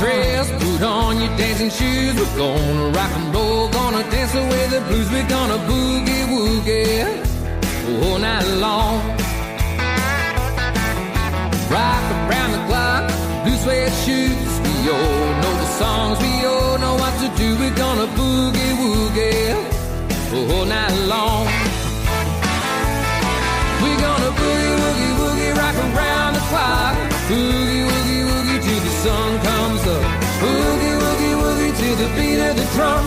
dress, put on your dancing shoes. We're gonna rock and roll, gonna dance away the blues. We're gonna boogie woogie all night long. Rock around the clock, blue suede shoes. We all know the songs, we all know what to do. We're gonna boogie woogie all night long. We're gonna boogie woogie woogie, rock around the clock. Boogie woogie woogie till the sun comes up. Boogie woogie woogie till the beat of the drum.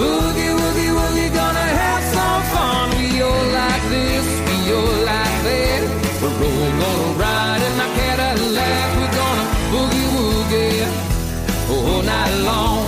Boogie woogie woogie, gonna have some fun. We all like this, we all like that. We're all gonna ride in my Cadillac. We're gonna boogie woogie all night long.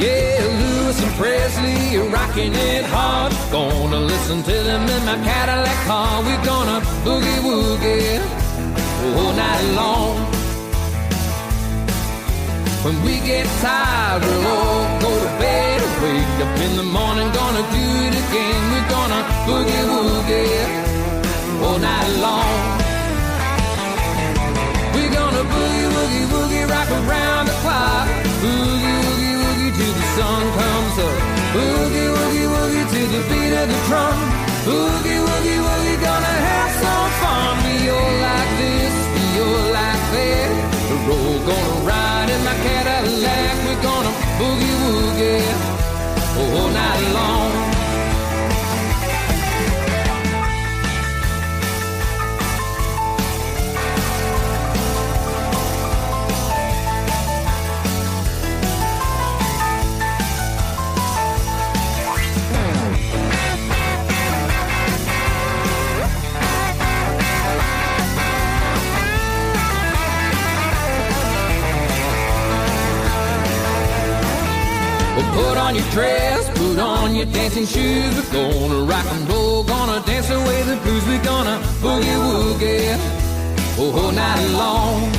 Yeah, Lewis and Presley are rocking it hard. Gonna listen to them in my Cadillac car. We're gonna boogie woogie all night long. When we get tired, we'll all go to bed. Wake up in the morning, gonna do it again. We're gonna boogie woogie all night long. We're gonna boogie woogie woogie, rock around the clock. Boogie woogie woogie till the sun comes up. Boogie woogie woogie till the beat of the drum. Boogie woogie woogie, gonna have some fun. We all like this, we all like that. We're all gonna ride in my Cadillac. We're gonna boogie woogie all night long. Put on your dress, put on your dancing shoes. We're gonna rock and roll, gonna dance away the blues. We're gonna boogie woogie all night long.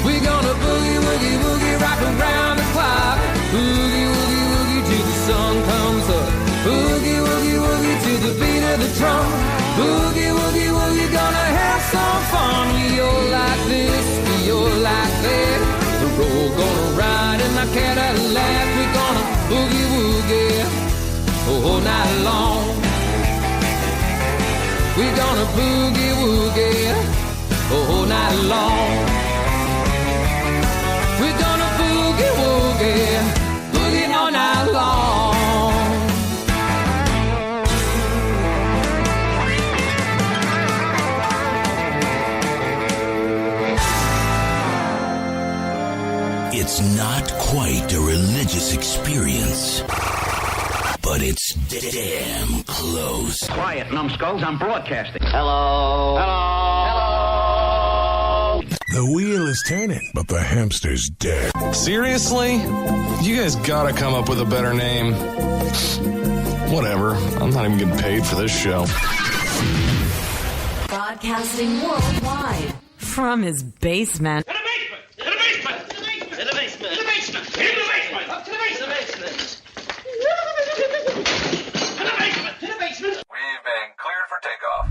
We're gonna boogie woogie woogie, rock around the clock. Boogie woogie woogie till the sun comes up. Boogie woogie woogie till the beat of the drum. Boogie woogie woogie, gonna have some fun. We all like this, we all like that. We're all gonna ride in my Cadillac. We're gonna boogie woogie all night long. We're gonna boogie woogie all night long. We're gonna boogie woogie, boogie all night long. It's not quite a religious experience, but it's damn close. Quiet, numbskulls, I'm broadcasting. Hello. Hello. Hello. The wheel is turning, but the hamster's dead. Seriously? You guys gotta come up with a better name. Whatever. I'm not even getting paid for this show. Broadcasting worldwide from his basement.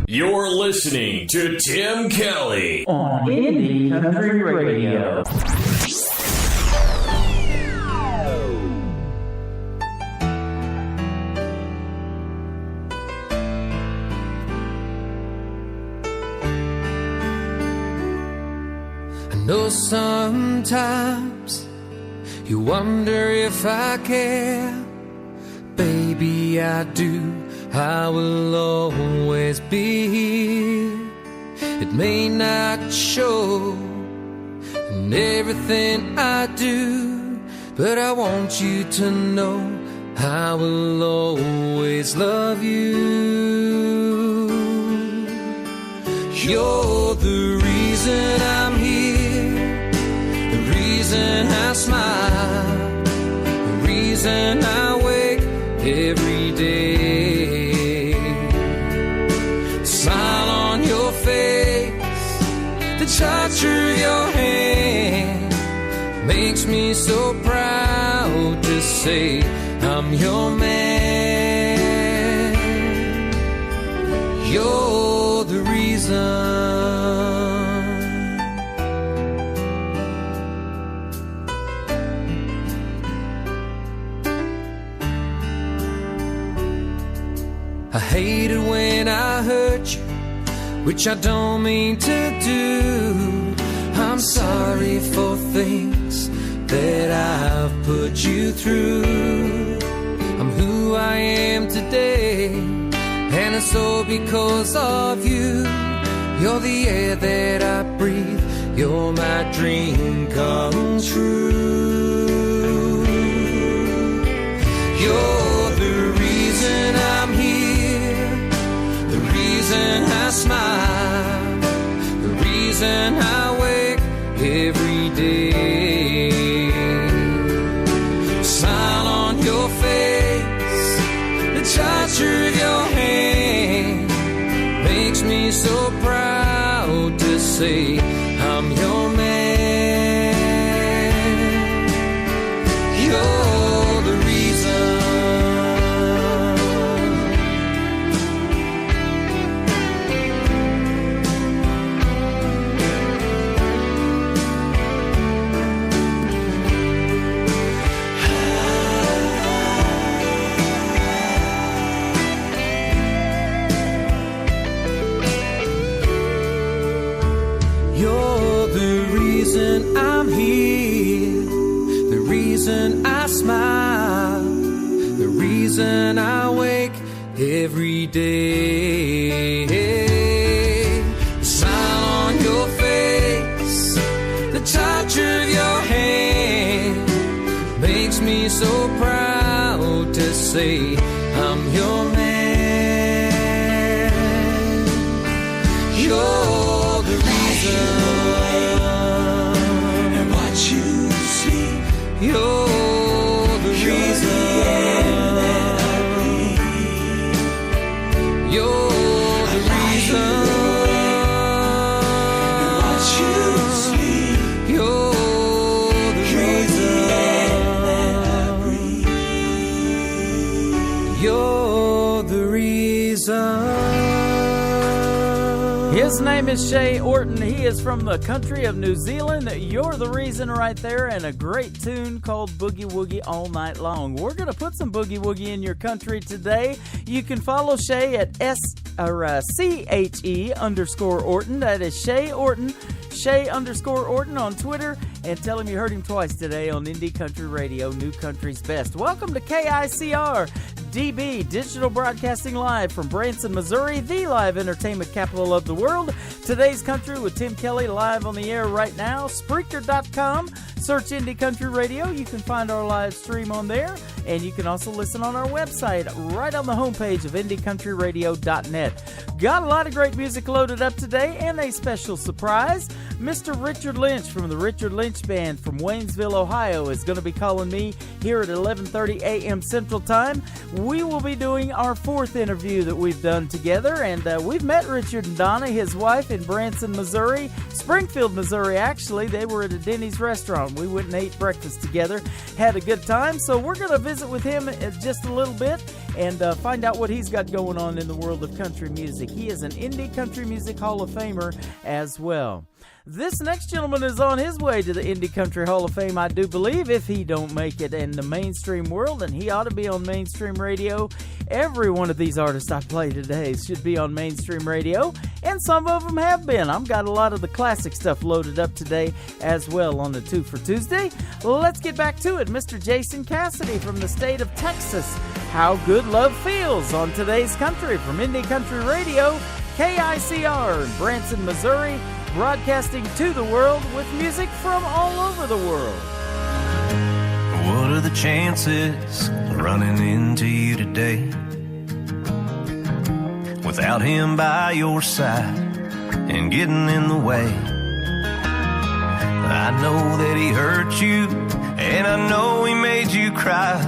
You're listening to Tim Kelly on Indie Country Radio. I know sometimes you wonder if I care. Baby, I do. I will always be here. It may not show in everything I do, but I want you to know I will always love you. You're the reason I'm here, the reason I smile, the reason reason I wake every day. Smile on your face, the touch of your hand makes me so proud to say I'm your man. You're the reason. I hate it when I hurt you, which I don't mean to do. I'm sorry for things that I've put you through. I'm who I am today, and it's all because of you. You're the air that I breathe, you're my dream come true. You're the reason I'm here, the reason I smile, the reason I wake every day. Smile on your face, the touch of your hand makes me so proud to say I'm your man. You're the reason. I'm here, the reason I smile, the reason I wake every day. The smile on your face, the touch of your hand makes me so proud to say I'm your man. You're the reason. You're the reason. You're the reason. What you see. You're the reason. You're the reason. His name is Shay Orton. He is from the country of New Zealand. You're the reason right there, and a great tune called Boogie Woogie All Night Long. We're going to put some Boogie Woogie in your country today. You can follow Shay at CHE_Orton. That is Shay Orton, Shay_Orton on Twitter, and tell him you heard him twice today on Indie Country Radio, New Country's Best. Welcome to KICR DB, Digital Broadcasting Live from Branson, Missouri, the live entertainment capital of the world. Today's Country with Tim Kelly live on the air right now. Spreaker.com. Search Indie Country Radio. You can find our live stream on there, and you can also listen on our website right on the homepage of IndieCountryRadio.net. Got a lot of great music loaded up today, and a special surprise. Mr. Richard Lynch from the Richard Lynch Band from Waynesville, Ohio is going to be calling me here at 11:30 a.m. Central Time. We will be doing our fourth interview that we've done together, and we've met Richard and Donna, his wife, in Branson, Missouri, Springfield, Missouri, actually. They were at a Denny's restaurant. We went and ate breakfast together, had a good time, so we're going to visit with him in just a little bit and find out what he's got going on in the world of country music. He is an Indie Country Music Hall of Famer as well. This next gentleman is on his way to the Indie Country Hall of Fame, I do believe, if he don't make it in the mainstream world, and he ought to be on mainstream radio. Every one of these artists I play today should be on mainstream radio, and some of them have been. I've got a lot of the classic stuff loaded up today as well on the 2 for Tuesday. Let's get back to it. Mr. Jason Cassidy from the state of Texas. How Good Love Feels on today's Country from Indie Country Radio, KICR in Branson, Missouri, broadcasting to the world with music from all over the world. What are the chances of running into you today without him by your side and getting in the way? I know that he hurt you, and I know he made you cry,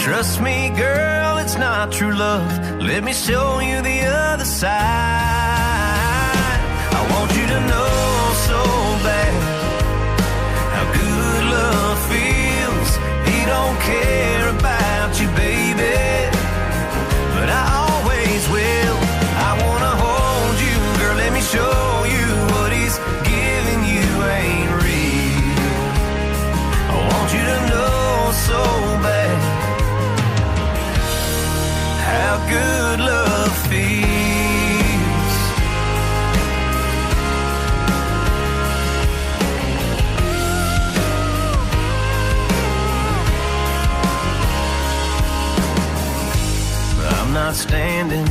Trust me, girl, it's not true love. Let me show you the other side. I want you to know so bad how good love feels. He don't care about you, baby, but I always will. I wanna hold you, girl, let me show you what he's giving you ain't real. I want you to know so bad how good love feels. I'm not standing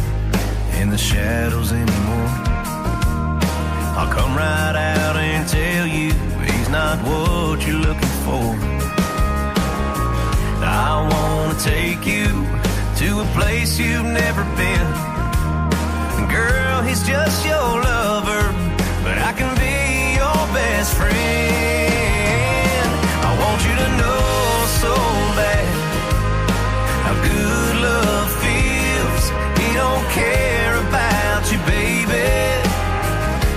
in the shadows anymore. I'll come right out and tell you he's not what you're looking for. I wanna take you to a place you've never been. Girl, he's just your lover, but I can be your best friend. I want you to know so bad how good love feels. He don't care about you, baby,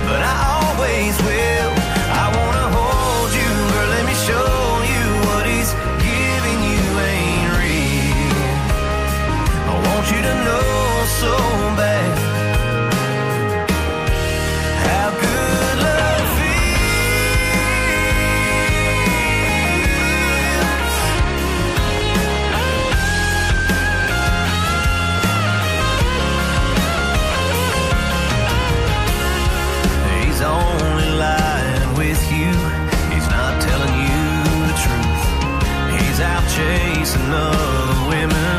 but I always will. I wanna hold you, girl, let me show you what he's giving you ain't real. I want you to know so bad how good love feels. He's only lying with you. He's not telling you the truth. He's out chasing other women,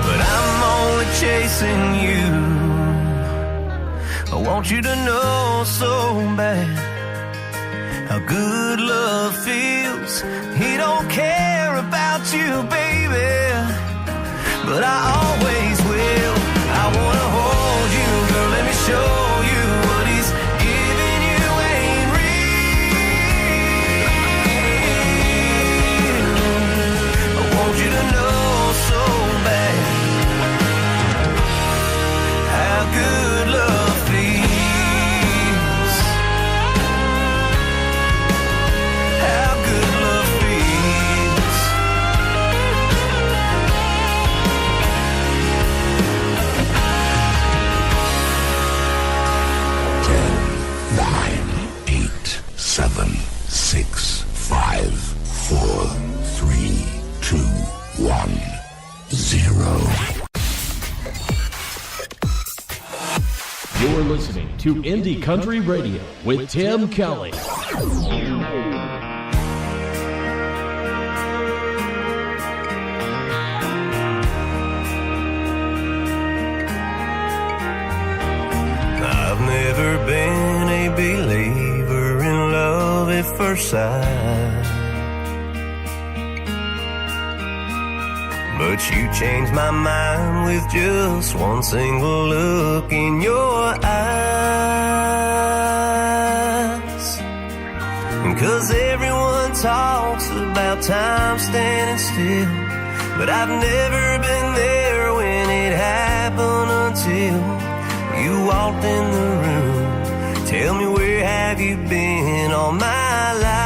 but I'm only chasing you. I want you to know so bad how good love feels. He don't care about you, baby, but I always will. I wanna hold you, girl, let me show you what he's giving you ain't real. I want you to know so bad how good love feels. How good love feels. 10, 9, 8, 7, 6, 5, 4, 3, 2, 1, 0. You're listening to Indie Country Radio with Tim Kelly. I've never been a believer in love at first sight, but you changed my mind with just one single look in your eyes. 'Cause everyone talks about time standing still, but I've never been there when it happened until you walked in the room. Tell me, where have you been all my life?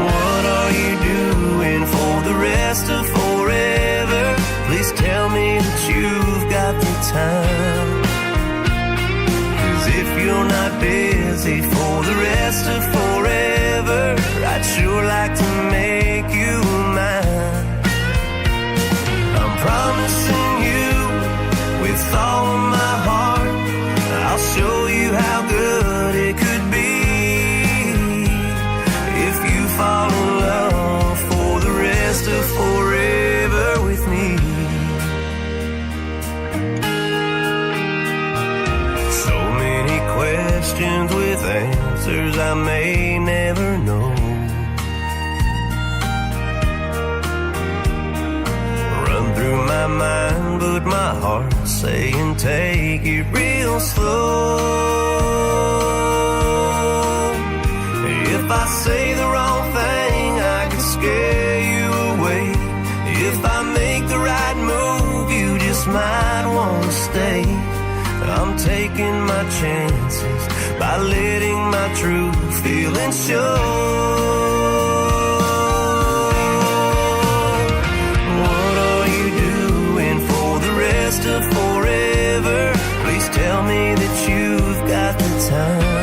What are you doing for the rest of forever? Please tell me that you've got the time. 'Cause if you're not busy for the rest of forever, I'd sure like to make you mine. I'm promising you with all of my heart, I'll show you how good it could be if you fall in love for the rest of forever with me. So many questions with answers I may never know. Run through my mind, but my heart's saying take it real slow. If I say the wrong thing, I scare you away. If I make the right move, you just might want to stay. I'm taking my chances by letting my true feelings show. What are you doing for the rest of forever? Please tell me that you've got the time.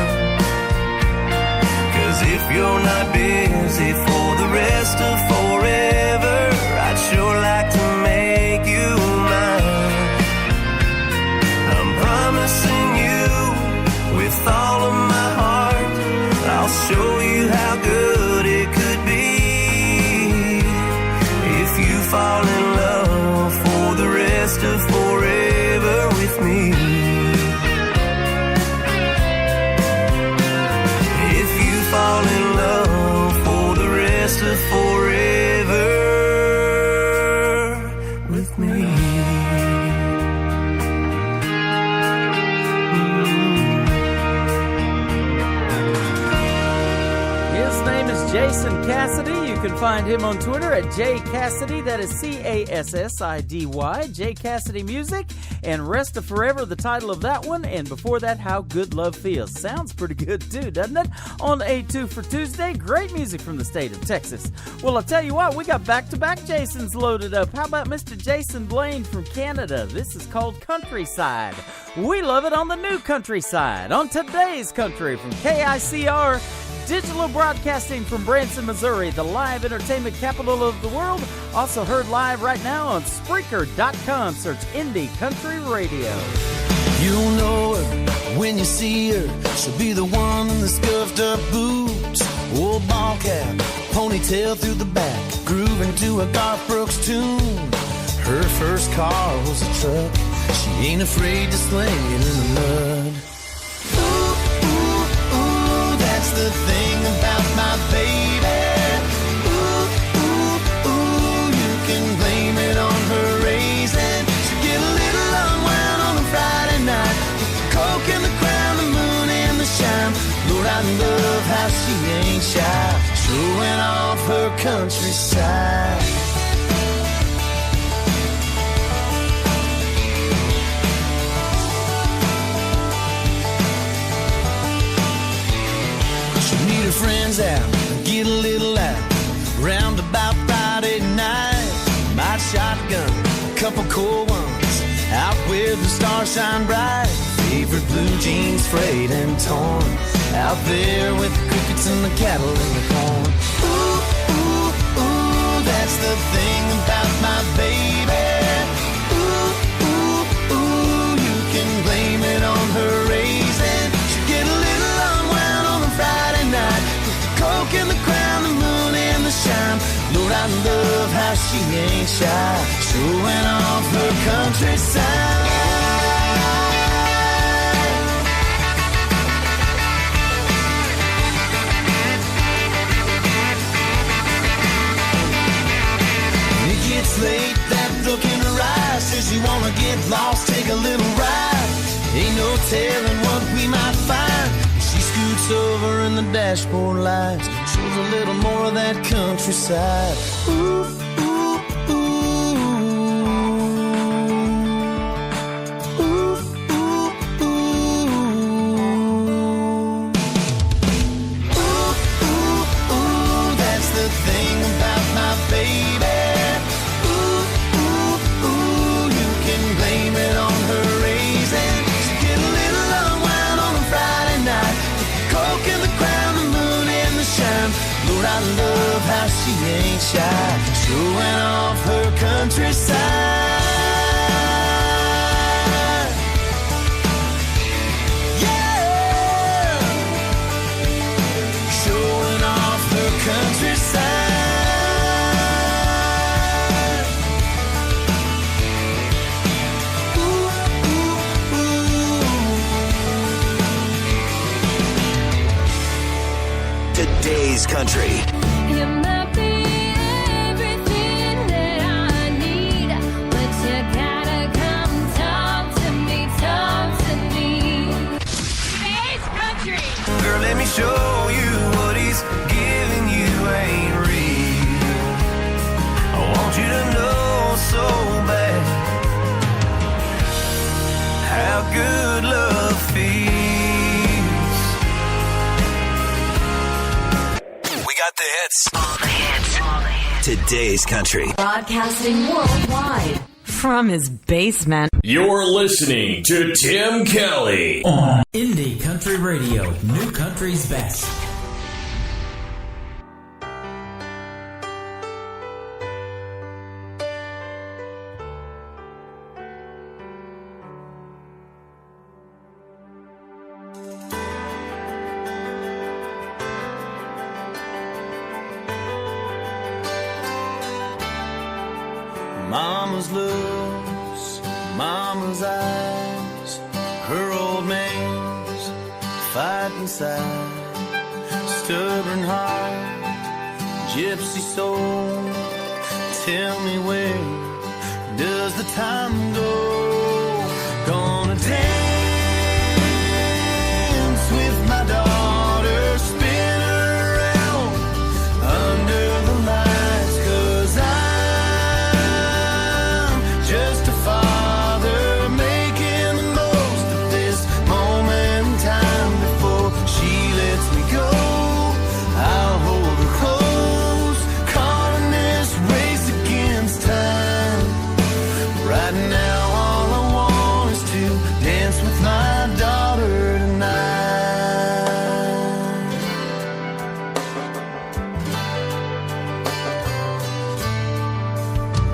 'Cause if you're not busy for the rest of forever, I'd sure like to make you mine. I'm promising you with all of my heart, I'll show you how good it could be if you fall in love for the rest of forever with me. If you fall in love for the rest of forever with me. His name is Jason Cassidy. You can find him on Twitter at jcassidy. That is Cassidy, J Cassidy Music. And Rest of Forever, the title of that one. And before that, How Good Love Feels. Sounds pretty good too, doesn't it? On A2 for Tuesday, great music from the state of Texas. Well, I'll tell you what, we got back-to-back Jasons loaded up. How about Mr. Jason Blaine from Canada? This is called Countryside. We love it on the new Countryside. On today's Country from KICR, digital broadcasting from Branson, Missouri, the live entertainment capital of the world. Also heard live right now on Spreaker.com. Search Indie Country Radio. You'll know her when you see her. She'll be the one in the scuffed up boots, old ball cap, ponytail through the back, grooving to a Garth Brooks tune. Her first car was a truck. She ain't afraid to sling it in the mud. That's the thing about my baby. Ooh, ooh, ooh, you can blame it on her raising. She get a little unwound on a Friday night with the coke and the crown, the moon and the shine. Lord, I love how she ain't shy, showing off her countryside. Her friends out and get a little out. Round about Friday night, might shotgun a couple cool ones out where the stars shine bright. Favorite blue jeans frayed and torn, out there with the crickets and the cattle and the corn. Ooh, ooh, ooh, that's the thing about my baby. Ooh, ooh, ooh, you can blame it on her raising. She get a little unwound on a Friday night with the coke and the crown, the moon and the shine. Lord, I love how she ain't shy, showing off her countryside. It's late, that look in her eyes says you wanna get lost, take a little ride. Ain't no telling what we might find. She scoots over and the dashboard lights shows a little more of that countryside. Ooh, ooh, ooh. Ooh, ooh, ooh. Ooh, ooh, ooh, that's the thing about my baby. Lord, I love how she ain't shy, showing off her countryside. Yeah, showing off her countryside. Ooh, ooh, ooh. Today's Country. You might be everything that I need, but you gotta come talk to me, talk to me. Today's Country. Girl, let me show you what he's giving you ain't real. got the hits. All the hits. Today's country. Broadcasting worldwide from his basement. You're listening to Tim Kelly on Indie Country Radio, New Country's Best. Mama's looks, Mama's eyes, her old man's fight inside, stubborn heart, gypsy soul. Tell me where does the time go? Gonna dance with my daughter, spin her around under the lights, 'cause I'm just a father making the most of this moment in time. Before she lets me go, I'll hold her close, caught in this race against time. Right now all I want is to dance with my daughter tonight.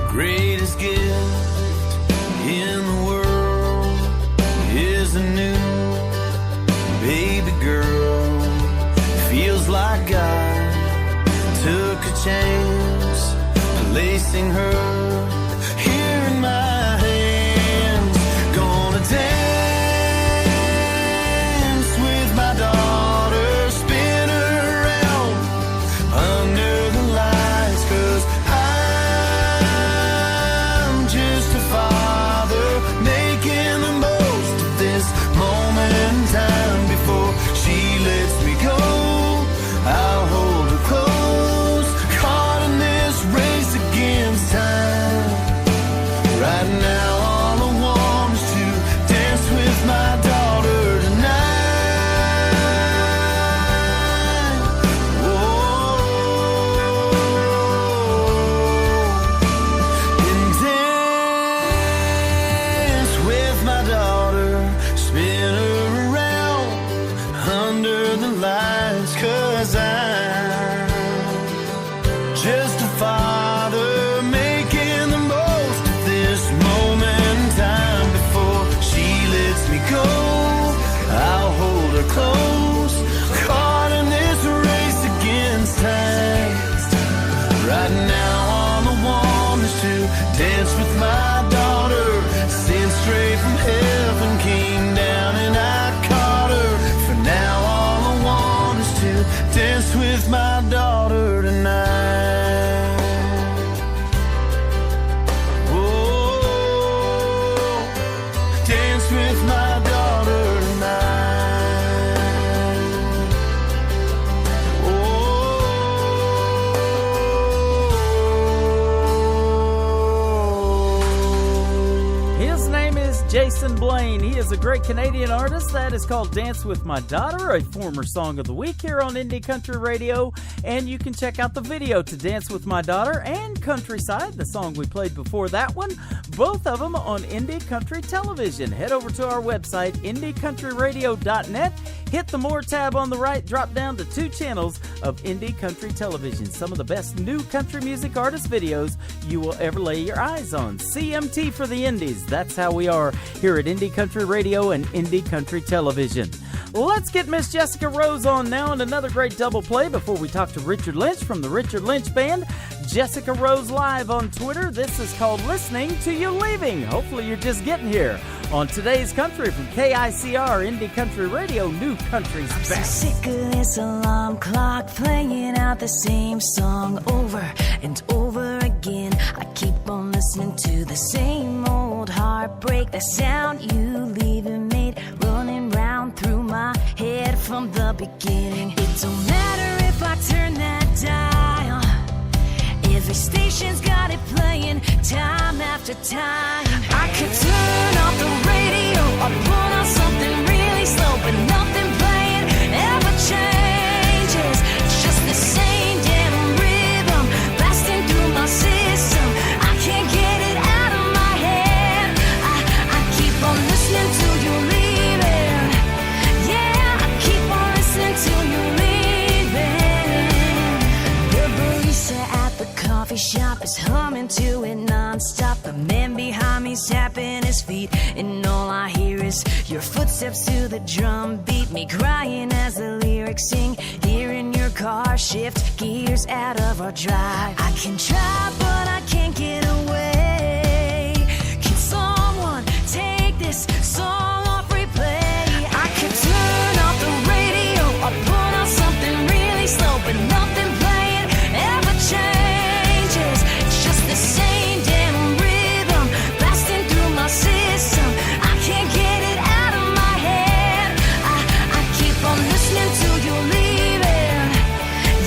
Greatest gift in the world is a new baby girl. Feels like God took a chance, placing her here in my hands. Gonna dance with my daughter, spin her around under the lights, 'cause I'm just a father making the most of this moment in time. Before she lets me go, I'll hold her close, caught in this race against time. Right now all I want is to dance with my daughter tonight. And dance with my daughter, spin her around under the lights, 'cause I'm just a father making the most of this moment in time. Before she lets me go, I'll hold her close, caught in this race against time. Right now all I want is to dance with my daughter, sent straight from heaven, came down and I caught her. For now all I want is to dance with my daughter tonight. Oh, dance with my daughter tonight. His name is Jason Blaine. He is a great Canadian artist. That is called Dance With My Daughter, a former Song of the Week here on Indie Country Radio. And you can check out the video to Dance With My Daughter and Countryside, the song we played before that one, both of them on Indie Country Television. Head over to our website, indiecountryradio.net. Hit the More tab on the right, drop down to 2 channels of Indie Country Television. Some of the best new country music artist videos you will ever lay your eyes on. CMT for the Indies. That's how we are here at Indie Country Radio and Indie Country Television. Let's get Miss Jessica Rose on now and another great double play before we talk to Richard Lynch from the Richard Lynch Band. Jessica Rose live on Twitter. This is called Listening to You Leaving. Hopefully you're just getting here on Today's Country from KICR, Indie Country Radio, New Country's Best. I'm so sick of this alarm clock playing out the same song over and over again. I keep on listening to the same old heartbreak. That sound you leaving made running round through my head from the beginning. It don't matter if I turn that dial, every station's got it playing time after time. I could turn off the radio or put on something really slow, but nothing playing ever changes. It's just the same day coffee shop is humming to it non-stop. The man behind me's tapping his feet, and all I hear is your footsteps to the drum beat. Me crying as the lyrics sing, hearing your car shift gears out of our drive. I can try, but I can't get away. Can someone take this song off replay? I could turn off the radio or put on something really slow, but nothing playing ever changes. It's just the same damn rhythm blasting through my system. I can't get it out of my head. I keep on listening till you're leaving.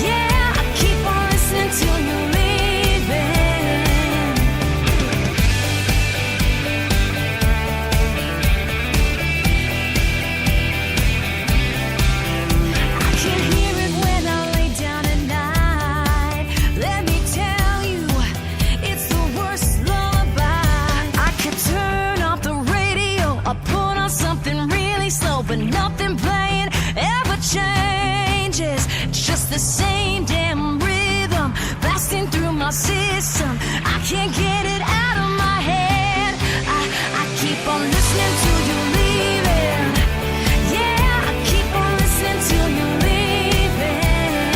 Yeah, I keep on listening till you're leaving. I can hear it when I lay down at night. Let me tell you, it's the worst lullaby. I could turn off the radio or put on something really slow, but nothing playing ever changes. It's just the same damn rhythm blasting through my system. I can't get it out of my head. I keep on listening till you're leaving. Yeah, I keep on listening till you're leaving.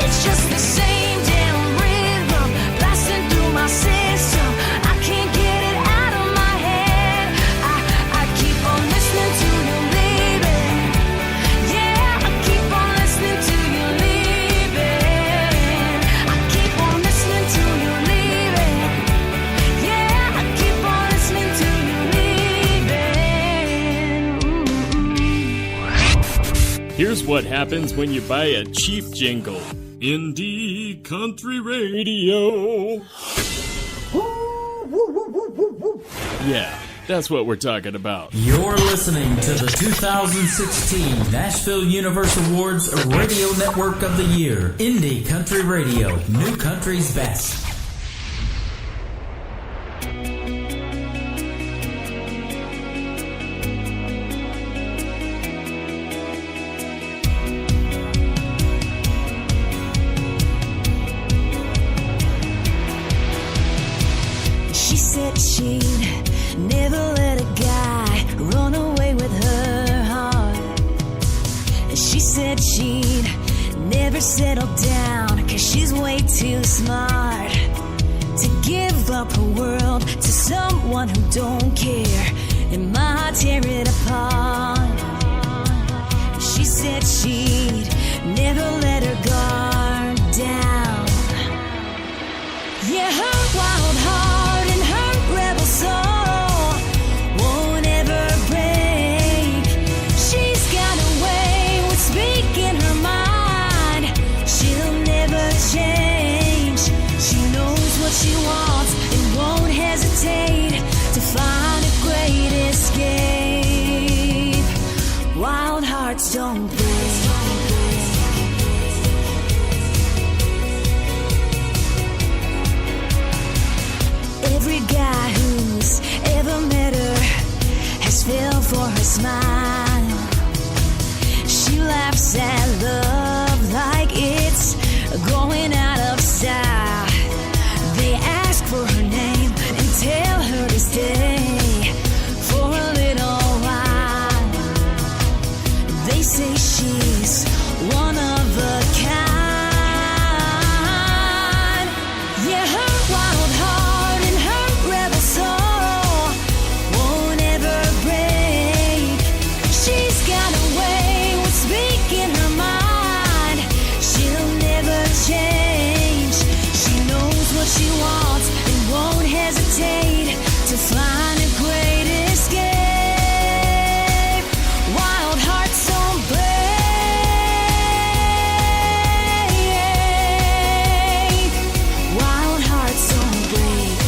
It's just the same damn rhythm blasting through my system. I can't get it out of my head. I keep on listening till you're leaving. Yeah, I keep on listening till you're leaving. I keep on listening till you're leaving. Yeah, I keep on listening till you're leaving. Here's what happens when you buy a cheap jingle. Indie Country Radio. Yeah, that's what we're talking about. You're listening to the 2016 Nashville Universe Awards Radio Network of the Year. Indie Country Radio, New Country's Best. She said she'd never let a guy run away with her heart. She said she'd never settle down, 'cause she's way too smart to give up her world to someone who don't care and might tear it apart. She said she'd never let her guard down. Yeah, her wild heart and her rebel soul won't ever break. She's got a way with speaking her mind. She'll never change. She knows what she wants and won't hesitate to find a great escape. Wild hearts don't break. Every guy who's ever met her has fell for her smile. She laughs at love like it's going out of style. They ask for her name and tell her to stay for a little while. They say she's one of a kind. Yeah, her wild heart and her rebel soul won't ever break. She's got a way with speaking her mind. She'll never change. She knows what she wants and won't hesitate to find a great escape. Wild hearts don't break. Wild hearts don't break.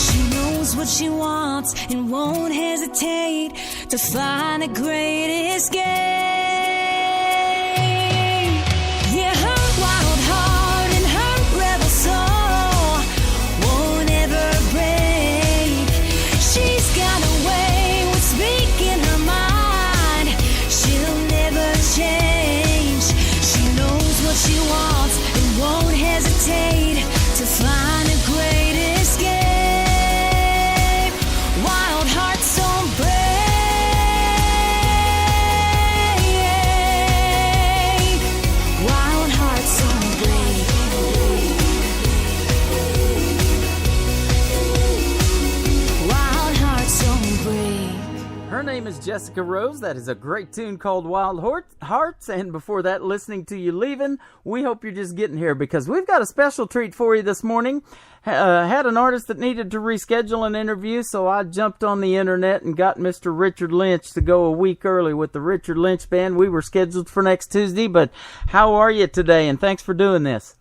She knows what she wants and won't hesitate to find a great escape. Yeah, her wild heart and her rebel soul won't ever break. She's got a way with speaking her mind. She'll never change. Jessica Rose. That is a great tune called Wild Hearts. And before that, listening to You Leaving. We hope you're just getting here because we've got a special treat for you this morning. Had an artist that needed to reschedule an interview, so I jumped on the internet and got Mr. Richard Lynch to go a week early with the Richard Lynch Band. We were scheduled for next Tuesday, but how are you today? And thanks for doing this.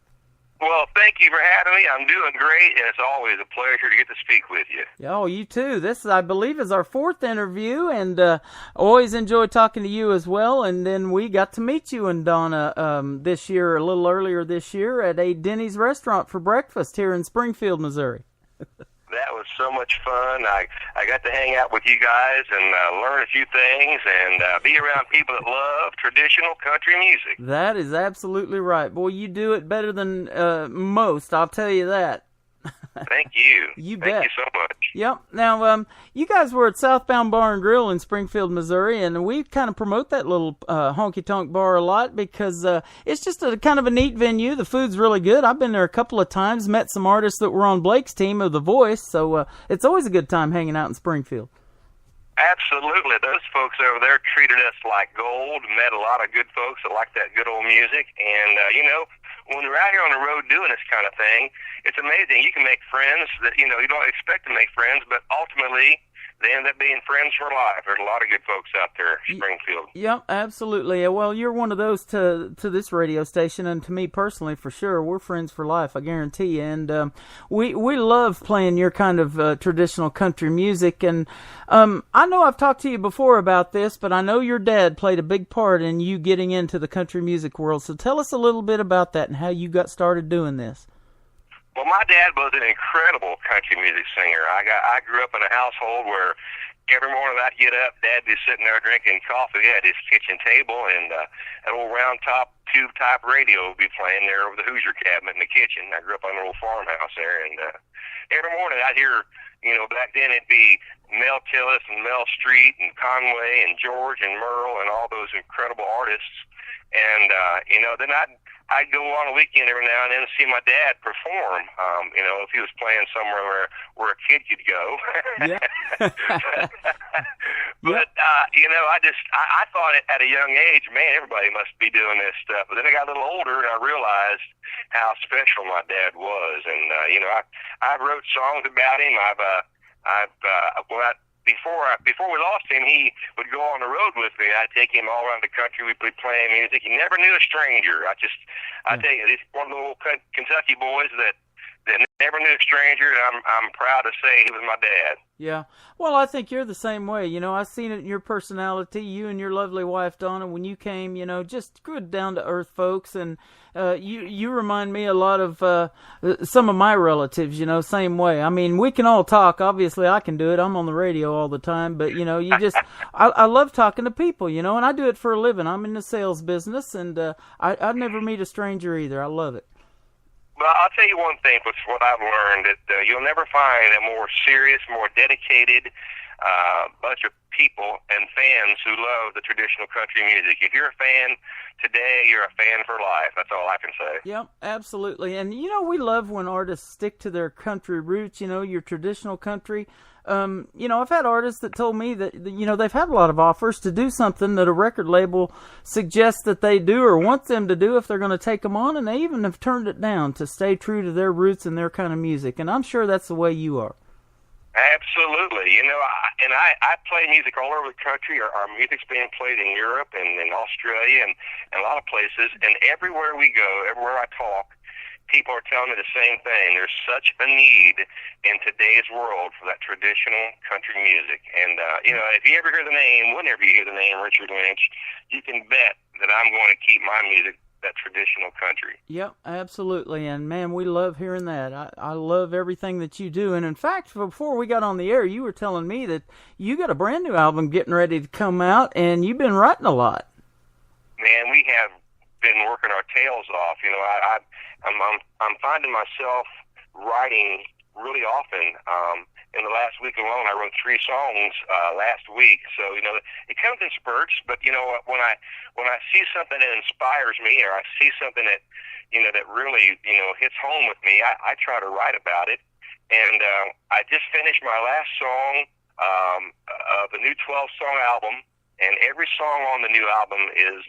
Well, thank you for having me. I'm doing great, and it's always a pleasure to get to speak with you. Oh, you too. This, I believe, is our 4th interview, and always enjoy talking to you as well. And then we got to meet you and Donna this year, a little earlier this year, at a Denny's restaurant for breakfast here in Springfield, Missouri. That was so much fun. I got to hang out with you guys and learn a few things and be around people that love traditional country music. That is absolutely right. Boy, you do it better than most, I'll tell you that. Thank you. You Thank bet. you so much. Yep. Now, you guys were at Southbound Bar and Grill in Springfield, Missouri, and we kind of promote that little honky-tonk bar a lot because it's just a kind of a neat venue. The food's really good. I've been there a couple of times, met some artists that were on Blake's team of The Voice, so it's always a good time hanging out in Springfield. Absolutely. Those folks over there treated us like gold, met a lot of good folks that like that good old music, and, when we're out here on the road doing this kind of thing, it's amazing. You can make friends that, you don't expect to make friends, but ultimately they end up being friends for life. There's a lot of good folks out there in Springfield. Yep, absolutely. Well, you're one of those to this radio station, and to me personally, for sure, we're friends for life, I guarantee you. And we love playing your kind of traditional country music. And I know I've talked to you before about this, but I know your dad played a big part in you getting into the country music world. So tell us a little bit about that and how you got started doing this. Well, my dad was an incredible country music singer. I grew up in a household where every morning I'd get up, Dad'd be sitting there drinking coffee at his kitchen table, and an old round top tube type radio would be playing there over the Hoosier cabinet in the kitchen. I grew up on an old farmhouse there, and every morning I'd hear, back then it'd be Mel Tillis and Mel Street and Conway and George and Merle and all those incredible artists. And, then I'd go on a weekend every now and then to see my dad perform, if he was playing somewhere where a kid could go. Yeah. But, I thought at a young age, man, everybody must be doing this stuff. But then I got a little older and I realized how special my dad was. And, I wrote songs about him. Before we lost him, he would go on the road with me. I'd take him all around the country. We'd be playing music. He never knew a stranger. I tell you, he's one of the little Kentucky boys that never knew a stranger, and I'm proud to say he was my dad. Yeah. Well, I think you're the same way. I've seen it in your personality, you and your lovely wife, Donna, when you came, just good down-to-earth folks, and you remind me a lot of some of my relatives, same way. I mean, we can all talk. Obviously, I can do it. I'm on the radio all the time, but, you just, I love talking to people, and I do it for a living. I'm in the sales business, and I'd never meet a stranger either. I love it. Well, I'll tell you one thing, with what I've learned, that you'll never find a more serious, more dedicated bunch of people and fans who love the traditional country music. If you're a fan today, you're a fan for life. That's all I can say. Yep, absolutely. And, we love when artists stick to their country roots, your traditional country. I've had artists that told me that, they've had a lot of offers to do something that a record label suggests that they do or wants them to do if they're going to take them on, and they even have turned it down to stay true to their roots and their kind of music. And I'm sure that's the way you are. Absolutely. I play music all over the country. Our music's being played in Europe and in Australia and a lot of places. And everywhere we go, everywhere I talk, people are telling me the same thing. There's such a need in today's world for that traditional country music. And, if you ever hear the name, whenever you hear the name Richard Lynch, you can bet that I'm going to keep my music that traditional country. Yep, absolutely. And, man, we love hearing that. I love everything that you do. And, in fact, before we got on the air, you were telling me that you got a brand new album getting ready to come out, and you've been writing a lot. Man, we have been working our tails off. I'm finding myself writing really often. In the last week alone, I wrote 3 songs last week. So it comes in spurts. But when I see something that inspires me, or I see something that that really hits home with me, I try to write about it. And I just finished my last song of the new 12-song album, and every song on the new album is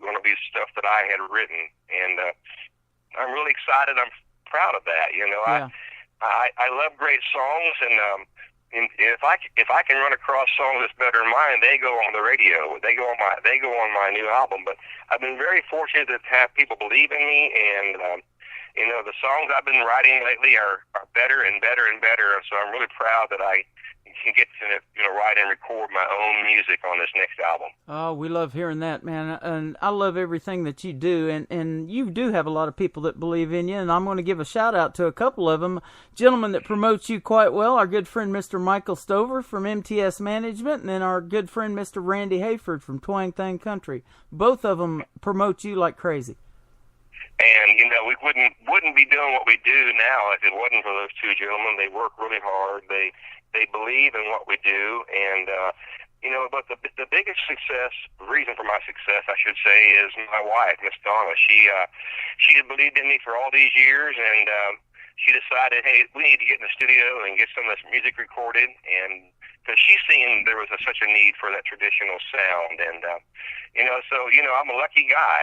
going to be stuff that I had written, and I'm really excited. I'm proud of that. You know, Yeah. I love great songs, and if I can run across songs that's better than mine, they go on the radio. They go on my new album. But I've been very fortunate to have people believe in me, and you know, the songs I've been writing lately are better and better and better. So I'm really proud that I can get to write and record my own music on this next album. Oh, we love hearing that, man. And I love everything that you do. And you do have a lot of people that believe in you. And I'm going to give a shout out to a couple of them. Gentleman that promotes you quite well, our good friend Mr. Michael Stover from MTS Management, and then our good friend Mr. Randy Hayford from Twang Thang Country. Both of them promote you like crazy. And, you know, we wouldn't be doing what we do now if it wasn't for those two gentlemen. They work really hard. They believe in what we do. And, you know, but the biggest success, the reason for my success, I should say, is my wife, Miss Donna. She had believed in me for all these years, and she decided, hey, we need to get in the studio and get some of this music recorded. And because she's seen there was such a need for that traditional sound. And, you know, so, you know, I'm a lucky guy.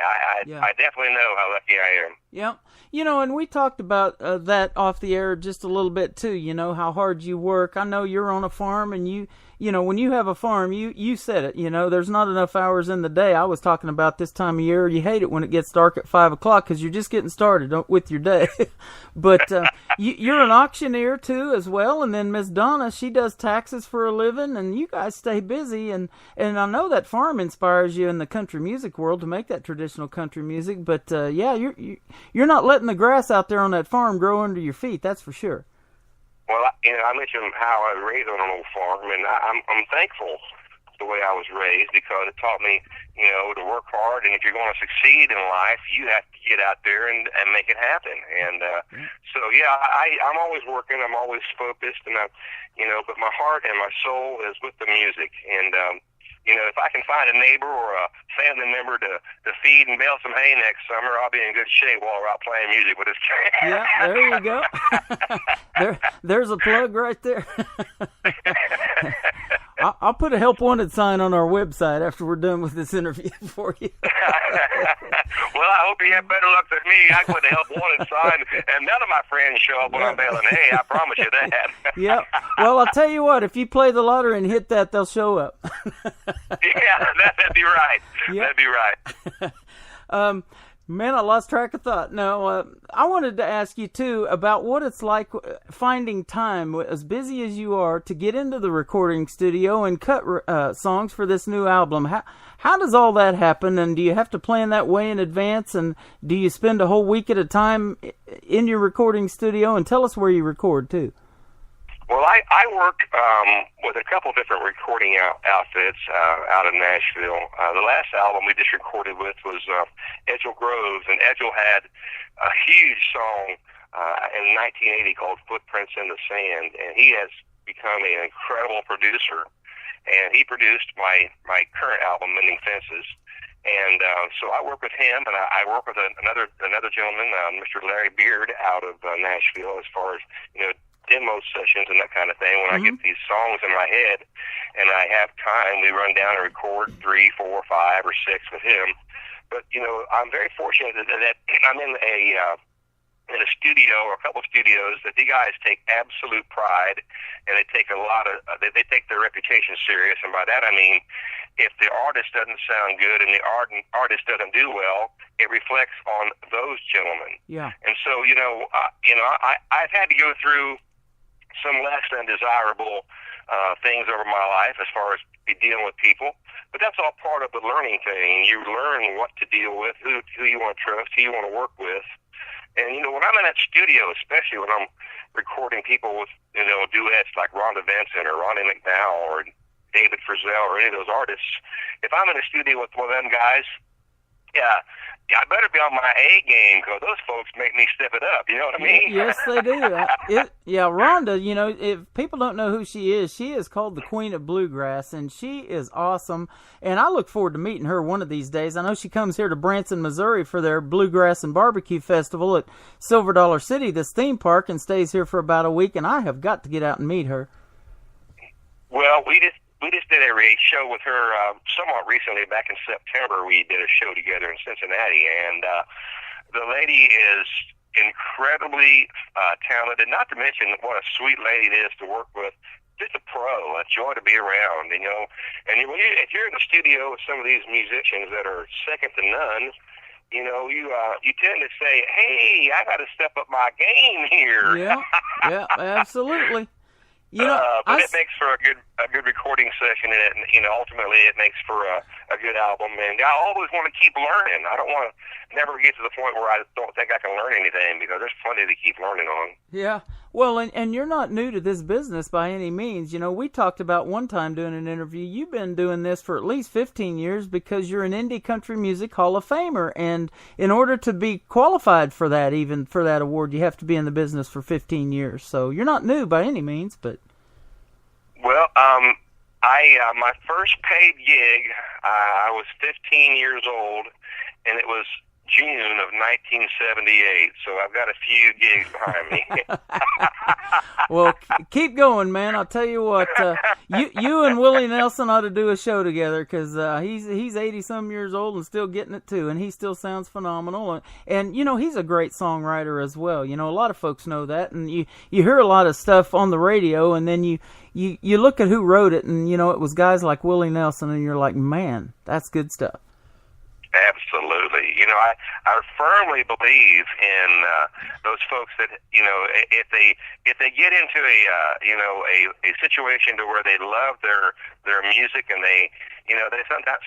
I definitely know how lucky I am. Yeah. You know, and we talked about that off the air just a little bit, too, you know, how hard you work. I know you're on a farm, and you know, when you have a farm, you said it, you know, there's not enough hours in the day. I was talking about this time of year. You hate it when it gets dark at 5 o'clock because you're just getting started with your day. But you're an auctioneer, too, as well. And then Miss Donna, she does taxes for a living, and you guys stay busy. And I know that farm inspires you in the country music world to make that traditional country music. But, yeah, you're not letting the grass out there on that farm grow under your feet, that's for sure. Well, you know, I mentioned how I was raised on an old farm, and I'm thankful the way I was raised because it taught me, you know, to work hard. And if you're going to succeed in life, you have to get out there and make it happen. And so, yeah, I'm always working. I'm always focused, and you know, but my heart and my soul is with the music. And you know, if I can find a neighbor or a family member to feed and bale some hay next summer, I'll be in good shape while we're out playing music with this cat. Yeah, there you go. There's a plug right there. I'll put a help wanted sign on our website after we're done with this interview for you. Well, I hope you have better luck than me. I put a help wanted sign, and none of my friends show up when I'm baling hay. I promise you that. Yeah. Well, I'll tell you what. If you play the lottery and hit that, they'll show up. Yeah, that'd be right. Yep. That'd be right. Man, I lost track of thought. No, I wanted to ask you, too, about what it's like finding time, as busy as you are, to get into the recording studio and cut songs for this new album. How does all that happen, and do you have to plan that way in advance, and do you spend a whole week at a time in your recording studio? And tell us where you record, too. Well, I work with a couple different recording outfits out of Nashville. The last album we just recorded with was Edgell Groves, and Edgell had a huge song in 1980 called Footprints in the Sand, and he has become an incredible producer, and he produced my current album, Mending Fences. And so I work with him, and I work with another gentleman, Mr. Larry Beard, out of Nashville, as far as, you know, demo sessions and that kind of thing. When I get these songs in my head and I have time, we run down and record 3, 4, 5, or 6 with him. But, you know, I'm very fortunate that I'm in a studio or a couple of studios that the guys take absolute pride, and they take a lot of they take their reputation serious. And by that I mean, if the artist doesn't sound good and the artist doesn't do well, it reflects on those gentlemen. Yeah. And so, you know, I've had to go through some less than desirable things over my life as far as dealing with people. But that's all part of the learning thing. You learn what to deal with, who you want to trust, who you want to work with. And, you know, when I'm in that studio, especially when I'm recording people with, you know, duets like Rhonda Vincent or Ronnie McDowell or David Frizzell or any of those artists, if I'm in a studio with one of them guys, yeah, I better be on my A game because those folks make me step it up. You know what I mean? Yes, they do. Yeah, Rhonda, you know, if people don't know who she is called the Queen of Bluegrass, and she is awesome. And I look forward to meeting her one of these days. I know she comes here to Branson, Missouri for their Bluegrass and Barbecue Festival at Silver Dollar City, this theme park, and stays here for about a week, and I have got to get out and meet her. Well, we just did a show with her somewhat recently. Back in September, we did a show together in Cincinnati, and the lady is incredibly talented. Not to mention what a sweet lady it is to work with. Just a pro, a joy to be around, you know. And if you're in the studio with some of these musicians that are second to none, you know, you tend to say, "Hey, I got to step up my game here." Yeah, absolutely. You know, but it makes for a good recording session, and you know, ultimately it makes for a good album. And I always want to keep learning. I don't want to never get to the point where I don't think I can learn anything, because there's plenty to keep learning on. Yeah. Well, and you're not new to this business by any means. You know, we talked about one time doing an interview. You've been doing this for at least 15 years because you're an Indie Country Music Hall of Famer. And in order to be qualified for that, even for that award, you have to be in the business for 15 years. So you're not new by any means, but... Well, my first paid gig, I was 15 years old, and it was June of 1978, so I've got a few gigs behind me. Well, keep going, man. I'll tell you what, you and Willie Nelson ought to do a show together, because he's 80-some years old and still getting it, too, and he still sounds phenomenal. And, you know, he's a great songwriter as well. You know, a lot of folks know that, and you hear a lot of stuff on the radio, and then you look at who wrote it, and, you know, it was guys like Willie Nelson, and you're like, man, that's good stuff. Absolutely. You know, I firmly believe in those folks that, you know, if they get into a situation to where they love their music, and they, you know, they sometimes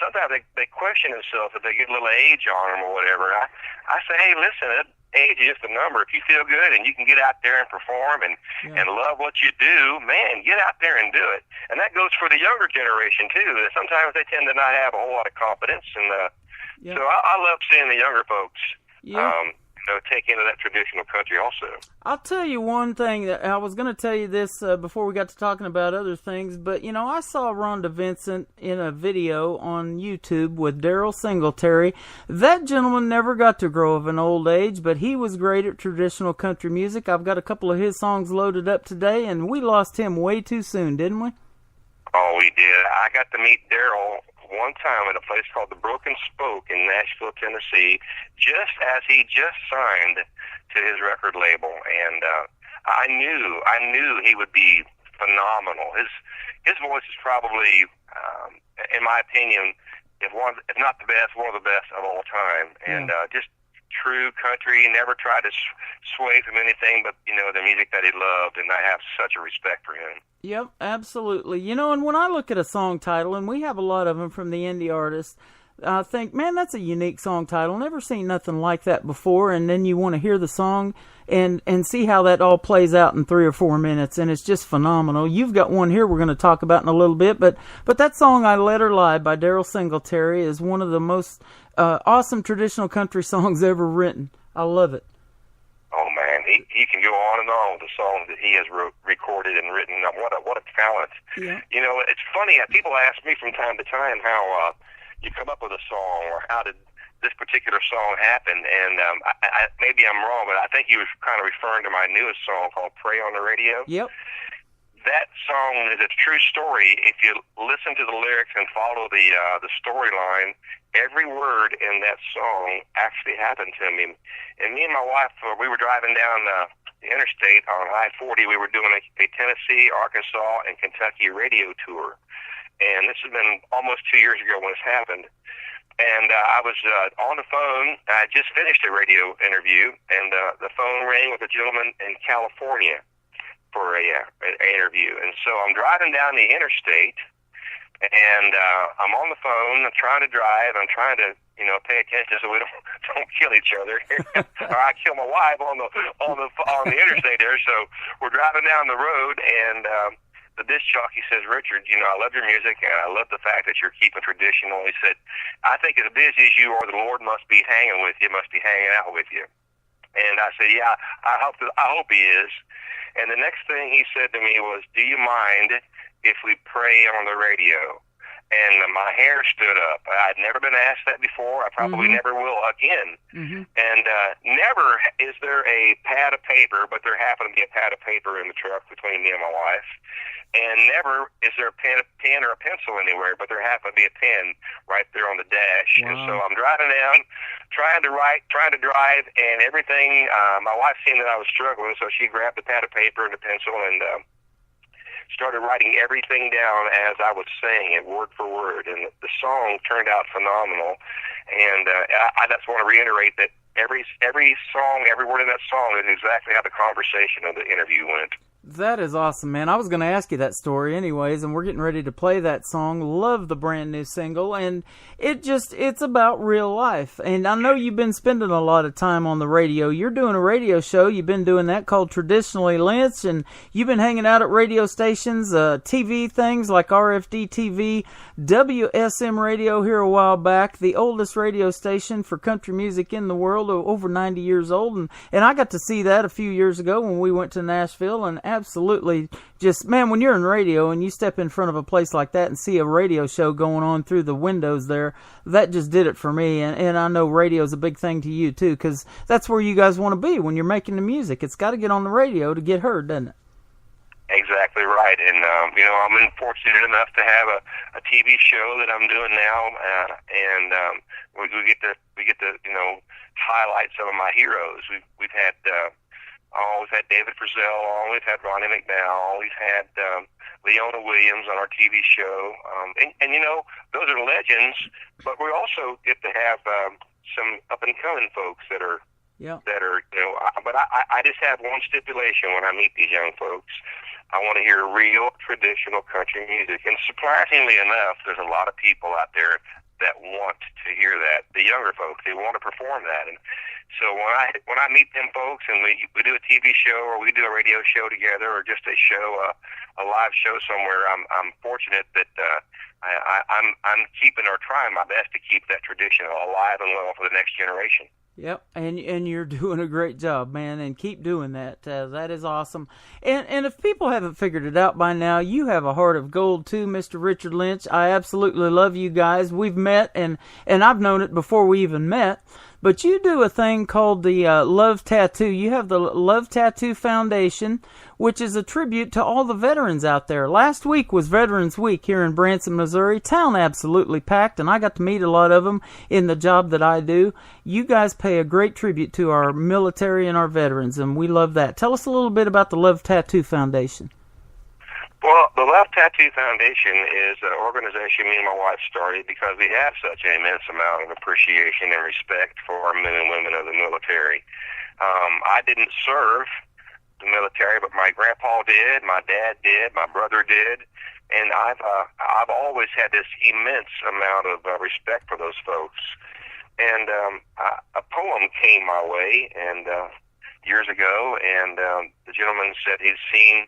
they question themselves if they get a little age on them or whatever. I say, hey, listen, age is just a number. If you feel good and you can get out there and perform and love what you do, man, get out there and do it. And that goes for the younger generation too. Sometimes they tend to not have a whole lot of confidence, and so I love seeing the younger folks take into that traditional country also. I'll tell you one thing. That I was going to tell you this before we got to talking about other things, but, you know, I saw Rhonda Vincent in a video on YouTube with Daryl Singletary. That gentleman never got to grow of an old age, but he was great at traditional country music. I've got a couple of his songs loaded up today, and we lost him way too soon, didn't we? Oh, we did. I got to meet Daryl one time at a place called the Broken Spoke in Nashville, Tennessee, just as he just signed to his record label, and I knew he would be phenomenal. His voice is probably, in my opinion, if not the best, one of the best of all time, and just true country. He never tried to sway from anything but, you know, the music that he loved, and I have such a respect for him. Yep, absolutely. You know, and when I look at a song title, and we have a lot of them from the indie artists, I think, man, that's a unique song title. Never seen nothing like that before. And then you want to hear the song and see how that all plays out in 3 or 4 minutes, and it's just phenomenal. You've got one here we're going to talk about in a little bit, but that song, I Let Her Lie by Daryl Singletary, is one of the most awesome traditional country songs ever written. I love it. Oh man, he can go on and on with the songs that he has recorded and written. What a talent! Yeah. You know, it's funny. People ask me from time to time how you come up with a song, or how did this particular song happen? And I maybe I'm wrong, but I think he was kind of referring to my newest song called "Pray on the Radio." Yep. That song is a true story. If you listen to the lyrics and follow the storyline, every word in that song actually happened to me. And me and my wife, we were driving down the interstate on I-40. We were doing a Tennessee, Arkansas, and Kentucky radio tour. And this has been almost 2 years ago when this happened. And I was on the phone. I just finished a radio interview, and the phone rang with a gentleman in California for an interview. And so I'm driving down the interstate, and I'm on the phone. I'm trying to drive. I'm trying to, you know, pay attention so we don't kill each other, or I kill my wife on the interstate there. So we're driving down the road, and the disc jockey says, "Richard, you know, I love your music, and I love the fact that you're keeping traditional." He said, "I think as busy as you are, the Lord must be hanging with you, must be hanging out with you." And I said, "Yeah, I hope he is." And the next thing he said to me was, "Do you mind if we pray on the radio?" and my hair stood up. I'd never been asked that before. I probably never will again. And never is there a pad of paper, but there happened to be a pad of paper in the truck between me and my wife. And never is there a pen or a pencil anywhere, but there happened to be a pen right there on the dash. Wow. And so I'm driving down, trying to drive, and everything. My wife seen that I was struggling, so she grabbed the pad of paper and the pencil and started writing everything down as I was saying it, word for word. And the song turned out phenomenal. And I just want to reiterate that every song, every word in that song is exactly how the conversation of the interview went. That is awesome, man. I was going to ask you that story anyways, and we're getting ready to play that song. Love the brand new single, and it's about real life. And I know you've been spending a lot of time on the radio. You're doing a radio show. You've been doing that called Traditionally Lynch, and you've been hanging out at radio stations, TV things like RFD TV, WSM Radio here a while back, the oldest radio station for country music in the world, over 90 years old. And I got to see that a few years ago when we went to Nashville, and absolutely just, man, when you're in radio and you step in front of a place like that and see a radio show going on through the windows there, that just did it for me. And I know radio's a big thing to you too, because that's where you guys want to be when you're making the music. It's got to get on the radio to get heard, doesn't it? Exactly right. And, I'm fortunate enough to have a TV show that I'm doing now, and we get to highlight some of my heroes. We've had David Frizzell on, we've had Ronnie McDowell, we've had Leona Williams on our TV show, and those are legends. But we also get to have some up and coming folks that are. But I just have one stipulation when I meet these young folks. I want to hear real traditional country music. And surprisingly enough, there's a lot of people out there that want to hear that. The younger folks, they want to perform that. And so when I meet them folks and we do a TV show or we do a radio show together or just a show, a live show somewhere, I'm fortunate that I'm keeping or trying my best to keep that tradition alive and well for the next generation. Yep, and you're doing a great job, man, and keep doing that. That is awesome. And if people haven't figured it out by now, you have a heart of gold too, Mr. Richard Lynch. I absolutely love you guys. We've met, and I've known it before we even met. But you do a thing called the Love Tattoo. You have the Love Tattoo Foundation, which is a tribute to all the veterans out there. Last week was Veterans Week here in Branson, Missouri. Town absolutely packed, and I got to meet a lot of them in the job that I do. You guys pay a great tribute to our military and our veterans, and we love that. Tell us a little bit about the Love Tattoo Foundation. Well, the Love Tattoo Foundation is an organization me and my wife started because we have such an immense amount of appreciation and respect for our men and women of the military. I didn't serve the military, but my grandpa did, my dad did, my brother did, and I've always had this immense amount of respect for those folks. And a poem came my way and years ago, and the gentleman said he'd seen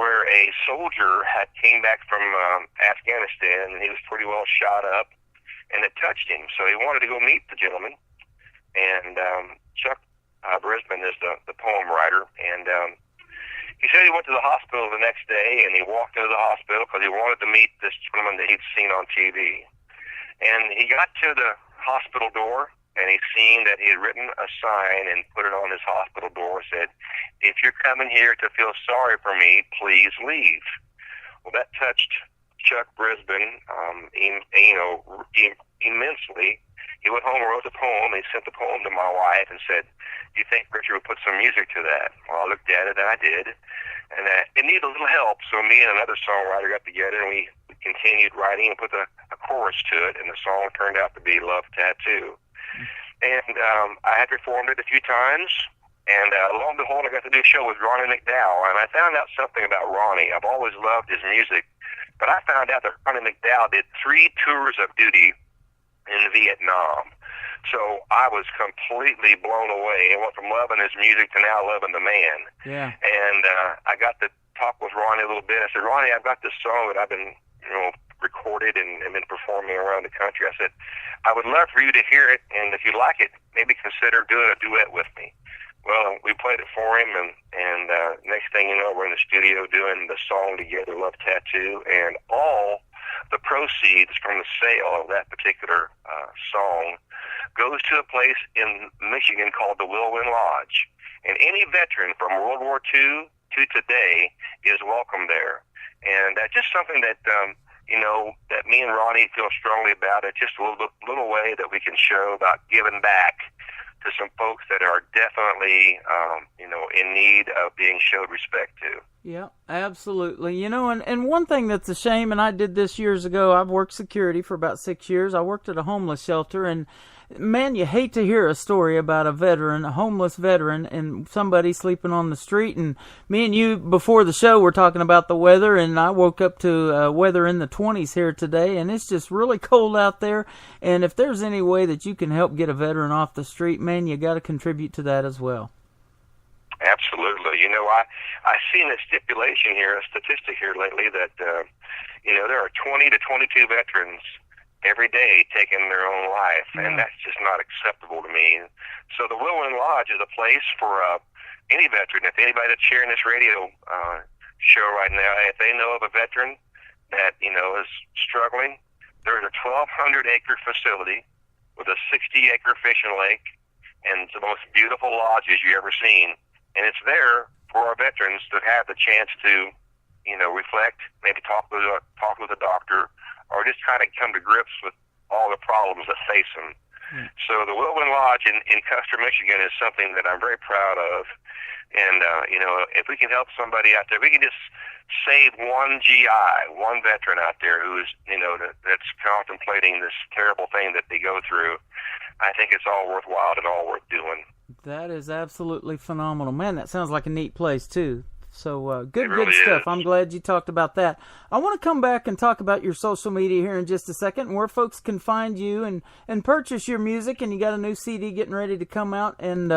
where a soldier had came back from Afghanistan, and he was pretty well shot up, and it touched him. So he wanted to go meet the gentleman. And Chuck Brisbane is the poem writer, and he said he went to the hospital the next day, and he walked into the hospital because he wanted to meet this gentleman that he'd seen on TV. And he got to the hospital door, and he seen that he had written a sign and put it on his hospital door, said, "If you're coming here to feel sorry for me, please leave." Well, that touched Chuck Brisbane immensely. He went home and wrote the poem. He sent the poem to my wife and said, "Do you think Richard would put some music to that?" Well, I looked at it, and I did. And it needed a little help, so me and another songwriter got together, and we continued writing and put a chorus to it, and the song turned out to be Love Tattoo. And I had performed it a few times, and lo and behold, I got to do a show with Ronnie McDowell, and I found out something about Ronnie. I've always loved his music, but I found out that Ronnie McDowell did 3 tours of duty in Vietnam. So I was completely blown away. I went from loving his music to now loving the man. Yeah. And I got to talk with Ronnie a little bit. I said, "Ronnie, I've got this song that I've been, recorded and been performing around the country." I said, "I would love for you to hear it, and if you like it, maybe consider doing a duet with me." Well, we played it for him, and next thing you know, we're in the studio doing the song together, Love Tattoo, and all the proceeds from the sale of that particular song goes to a place in Michigan called the Whirlwind Lodge. And any veteran from World War II to today is welcome there. And that's just something that, that me and Ronnie feel strongly about. It's just a little way that we can show about giving back to some folks that are definitely, in need of being showed respect to. Yeah, absolutely. And one thing that's a shame, and I did this years ago, I've worked security for about 6 years. I worked at a homeless shelter, and man, you hate to hear a story about a homeless veteran, and somebody sleeping on the street. And me and you, before the show, were talking about the weather, and I woke up to weather in the 20s here today, and it's just really cold out there. And if there's any way that you can help get a veteran off the street, man, you got to contribute to that as well. Absolutely. I've seen a stipulation here, a statistic here lately that, there are 20 to 22 veterans every day taking their own life, and that's just not acceptable to me. So the Whirlwind Lodge is a place for any veteran. If anybody that's sharing this radio show right now, if they know of a veteran that, is struggling, there's a 1,200-acre facility with a 60-acre fishing lake and the most beautiful lodges you ever seen. And it's there for our veterans to have the chance to, reflect, maybe talk with a doctor, or just kind of come to grips with all the problems that face them. So the Whirlwind Lodge in Custer, Michigan is something that I'm very proud of. And, if we can help somebody out there, we can just save one GI, one veteran out there who's, that's contemplating this terrible thing that they go through. I think it's all worthwhile and all worth doing. That is absolutely phenomenal. Man, that sounds like a neat place, too. So good stuff. Is. I'm glad you talked about that. I want to come back and talk about your social media here in just a second, and where folks can find you and purchase your music. And you got a new CD getting ready to come out, and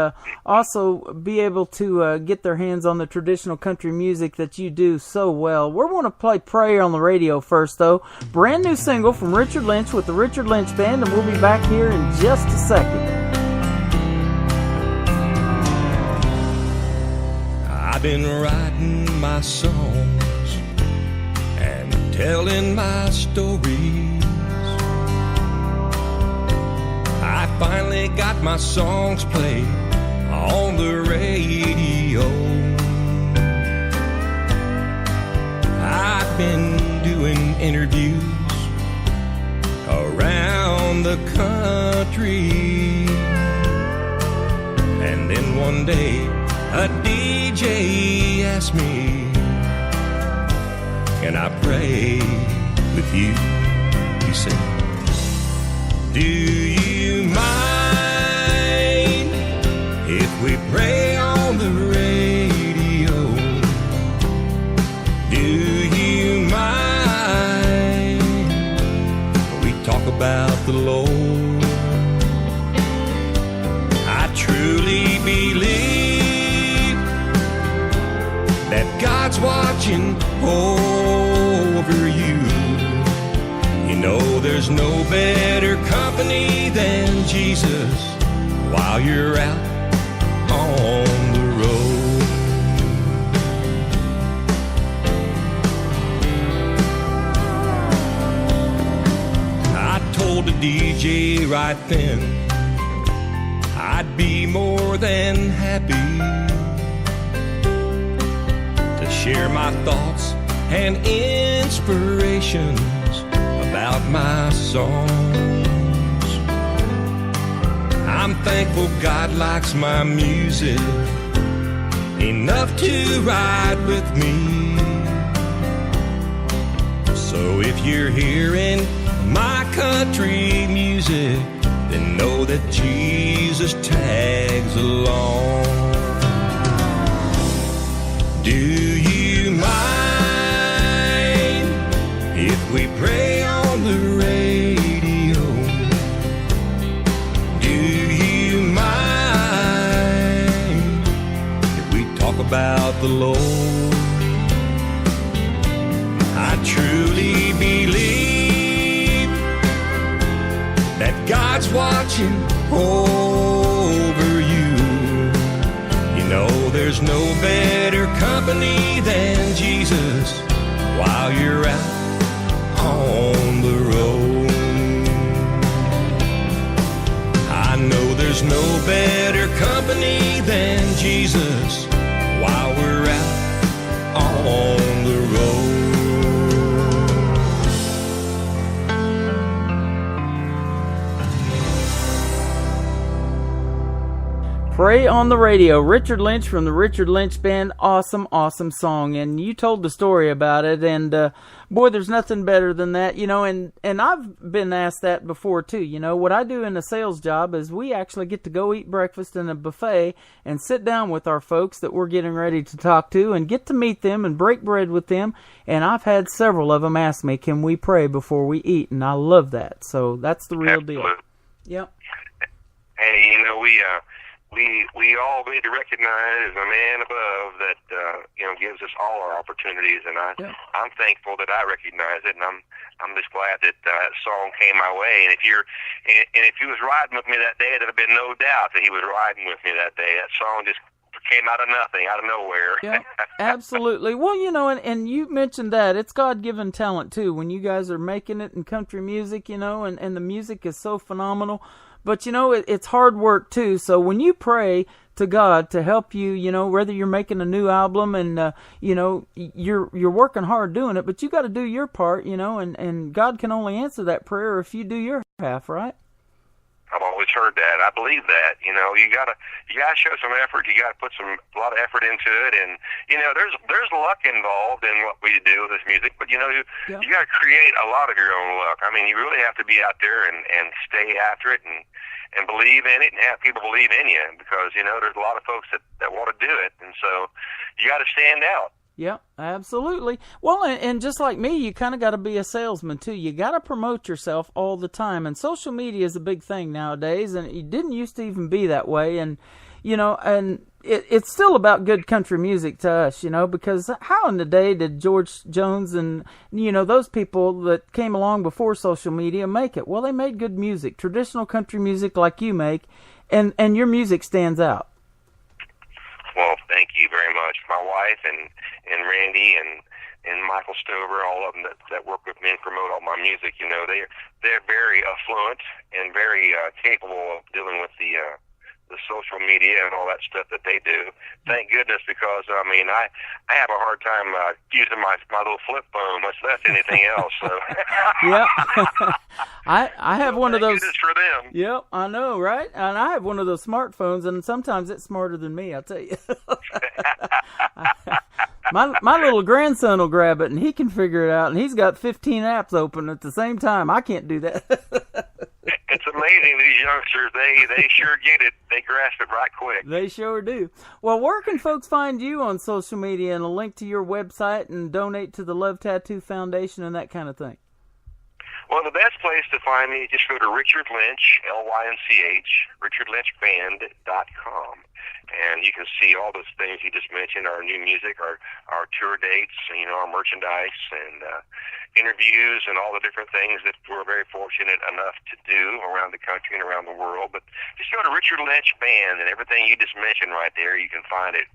also be able to get their hands on the traditional country music that you do so well. We're going to play Prayer on the radio first, though. Brand new single from Richard Lynch with the Richard Lynch Band, and we'll be back here in just a second. I've been writing my songs and telling my stories. I finally got my songs played on the radio. I've been doing interviews around the country, and then one day a DJ asked me, can I pray with you? He said, do you mind if we pray on the radio? Do you mind we talk about the Lord? I truly believe that God's watching over you. There's no better company than Jesus while you're out on the road. I told the DJ right then I'd be more than happy to share my thoughts and inspirations about my songs. I'm thankful God likes my music enough to ride with me. So if you're hearing my country music, then know that Jesus tags along. Do you mind if we pray on the radio? Do you mind if we talk about the Lord? I truly believe that God's watching over you. There's no better company than Jesus while you're out on the road. I know there's no better company than Jesus while we're out on the road. Pray on the Radio, Richard Lynch from the Richard Lynch Band. Awesome, awesome song. And you told the story about it, and boy, there's nothing better than that, you know, and I've been asked that before too. You know, what I do in a sales job is we actually get to go eat breakfast in a buffet and sit down with our folks that we're getting ready to talk to and get to meet them and break bread with them. And I've had several of them ask me, can we pray before we eat? And I love that. So that's the real deal. Yep. Hey, you know, we all need to recognize a man above that gives us all our opportunities, and I'm thankful that I recognize it, and I'm just glad that that song came my way. And if he was riding with me that day, there'd have been no doubt that he was riding with me that day. That song just came out of nothing, out of nowhere. Yeah, absolutely. Well, you know, and you mentioned that it's God-given talent too. When you guys are making it in country music, you know, and the music is so phenomenal. But, you know, it's hard work, too. So when you pray to God to help you, you know, whether you're making a new album and, you know, you're working hard doing it, but you got to do your part, you know, and God can only answer that prayer if you do your half, right? I've always heard that. I believe that. You know, you gotta show some effort. You gotta put a lot of effort into it, and you know, there's luck involved in what we do with this music. But you know, you gotta create a lot of your own luck. I mean, you really have to be out there and stay after it and believe in it and have people believe in you, because you know, there's a lot of folks that want to do it, and so you got to stand out. Yeah, absolutely. Well, and just like me, you kind of got to be a salesman, too. You got to promote yourself all the time. And social media is a big thing nowadays, and it didn't used to even be that way. And, you know, and it's still about good country music to us, you know, because how in the day did George Jones and, you know, those people that came along before social media make it? Well, they made good music, traditional country music like you make, and your music stands out. Well, thank you very much. My wife and Randy and Michael Stover, all of them that work with me and promote all my music, you know, they're very affluent and very capable of dealing with the social media and all that stuff that they do. Thank goodness, because I mean, I have a hard time using my little flip phone, much less anything else. So. Yep. I have one of those. Thank goodness for them. Yep, I know, right? And I have one of those smartphones, and sometimes it's smarter than me, I'll tell you. My little grandson will grab it, and he can figure it out, and he's got 15 apps open at the same time. I can't do that. It's amazing, these youngsters, they sure get it. They grasp it right quick. They sure do. Well, where can folks find you on social media and a link to your website and donate to the Love Tattoo Foundation and that kind of thing? Well, the best place to find me, just go to Richard Lynch, L-Y-N-C-H, RichardLynchBand.com. And you can see all those things you just mentioned, our new music, our tour dates, you know, our merchandise, and interviews, and all the different things that we're very fortunate enough to do around the country and around the world. But just go to Richard Lynch Band, and everything you just mentioned right there, you can find it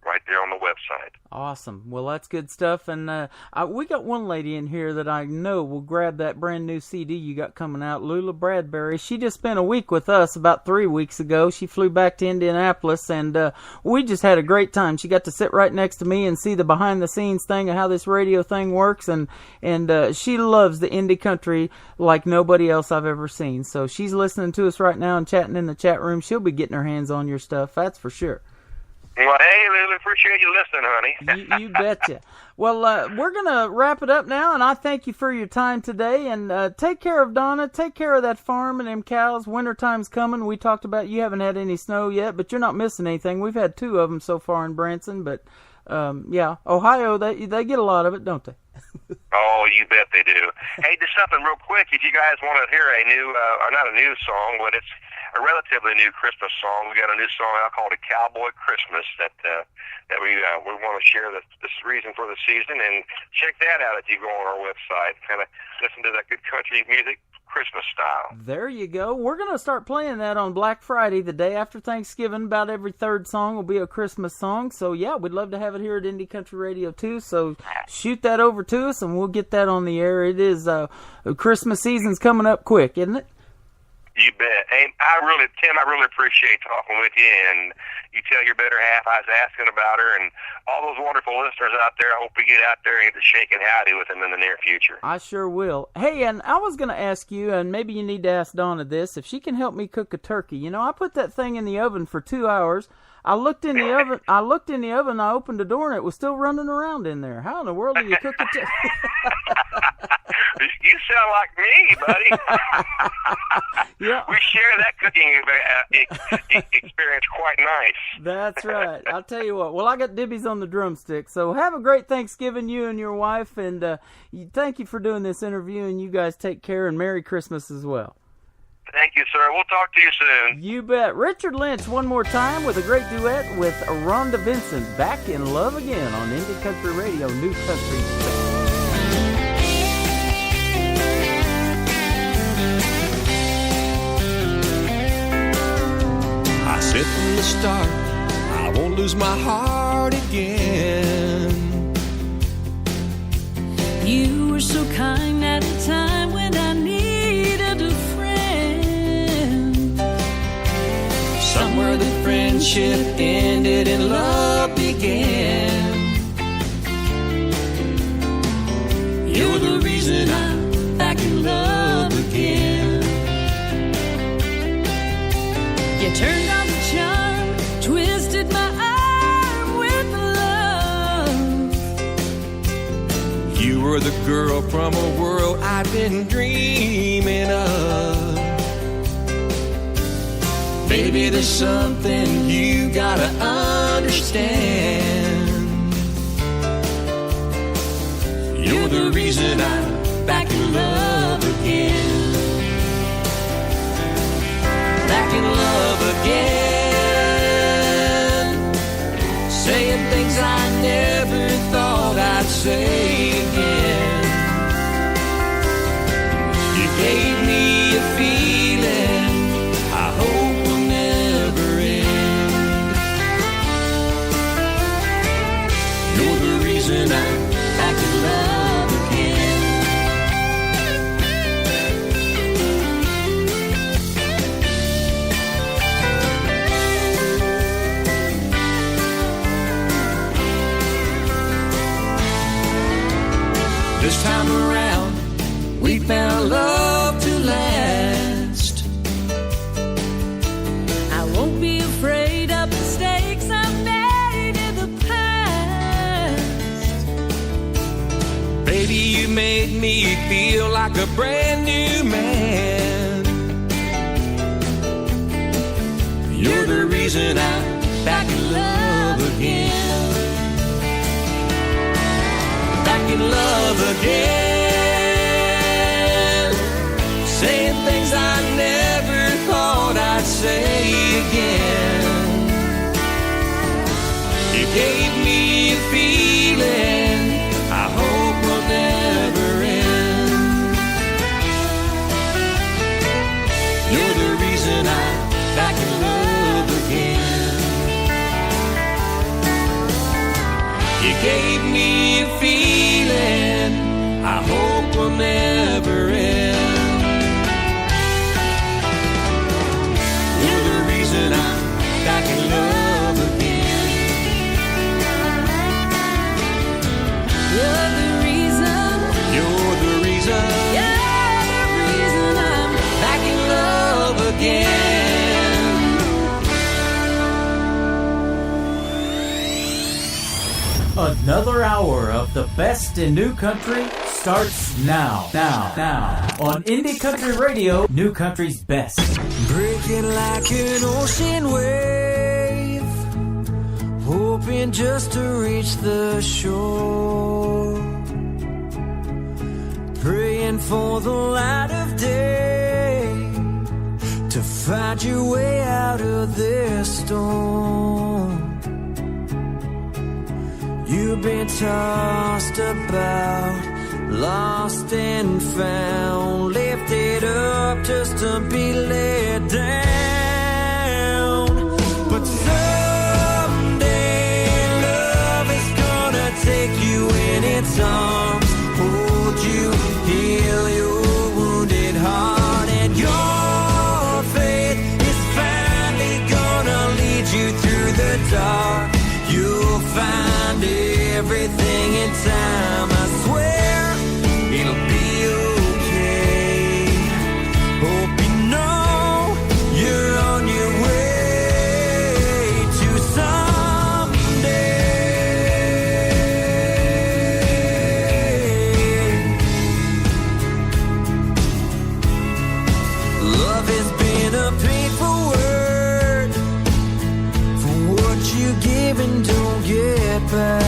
right there on the website. Awesome. Well, that's good stuff. And we got one lady in here that I know will grab that brand new CD you got coming out, Lula Bradbury. She just spent a week with us about 3 weeks ago. She flew back to Indianapolis, and we just had a great time. She got to sit right next to me and see the behind-the-scenes thing of how this radio thing works, and she loves the indie country like nobody else I've ever seen. So she's listening to us right now and chatting in the chat room. She'll be getting her hands on your stuff, that's for sure. Well, hey, Lulu, appreciate you listening, honey. You betcha. Well, we're going to wrap it up now, and I thank you for your time today. And take care of Donna. Take care of that farm and them cows. Wintertime's coming. We talked about you haven't had any snow yet, but you're not missing anything. We've had 2 of them so far in Branson, but, yeah, Ohio, they get a lot of it, don't they? Oh, you bet they do. Hey, just something real quick. If you guys want to hear a new, or not a new song, but it's a relatively new Christmas song. We got a new song out called "A Cowboy Christmas" that we want to share this reason for the season, and check that out if you go on our website. Kind of listen to that good country music, Christmas style. There you go. We're going to start playing that on Black Friday, the day after Thanksgiving. About every third song will be a Christmas song. So, yeah, we'd love to have it here at Indie Country Radio, too. So shoot that over to us, and we'll get that on the air. It is Christmas season's coming up quick, isn't it? You bet. And Tim, I really appreciate talking with you, and you tell your better half I was asking about her, and all those wonderful listeners out there. I hope we get out there and get to shake and howdy with them in the near future. I sure will. Hey, and I was going to ask you, and maybe you need to ask Donna this, if she can help me cook a turkey. You know, I put that thing in the oven for 2 hours. I looked in the oven. I opened the door, and it was still running around in there. How in the world do you cook a turkey? You sound like me, buddy. Yeah. We share that cooking experience quite nice. That's right. I'll tell you what. Well, I got dibbies on the drumstick. So have a great Thanksgiving, you and your wife. And thank you for doing this interview. And you guys take care, and Merry Christmas as well. Thank you, sir. We'll talk to you soon. You bet. Richard Lynch one more time with a great duet with Rhonda Vincent. Back in Love Again on Indie Country Radio, New Country Best. I said from the start, I won't lose my heart again. You were so kind at a time when I needed a friend. Somewhere the friendship ended and love began. You're the reason I'm back in love again. You turned on the charm, twisted my arm with love. You were the girl from a world I'd been dreaming of. Baby, there's something you gotta understand. You're the reason I'm back in love again. Back in love again. Saying things I never thought I'd say again. You gave me a feeling I hope will never end. You're the reason I'm back in love again. This time around, we found love to last. I won't be afraid of mistakes I've made in the past. Baby, you made me feel like a brand new man. You're the reason I'm back in love again. Back in love again. Saying things I never thought I'd say again. You gave me a feeling I hope will never end. You're the reason I'm back in love again. You gave me a feeling I hope will never end. You're the reason I'm back in love again. You're the reason. You're the reason. You're the reason I'm back in love again. Another hour of the best in New Country starts now. Now. On Indie Country Radio, New Country's best. Breaking like an ocean wave, hoping just to reach the shore, praying for the light of day, to find your way out of this storm. You've been tossed about, lost and found, lifted up just to be let down. But someday love is gonna take you in its arms, hold you, heal your wounded heart, and your faith is finally gonna lead you through the dark. You'll find everything in time, I swear it'll be okay. Hope you know you're on your way to someday. Love has been a painful word, for what you give and don't get back.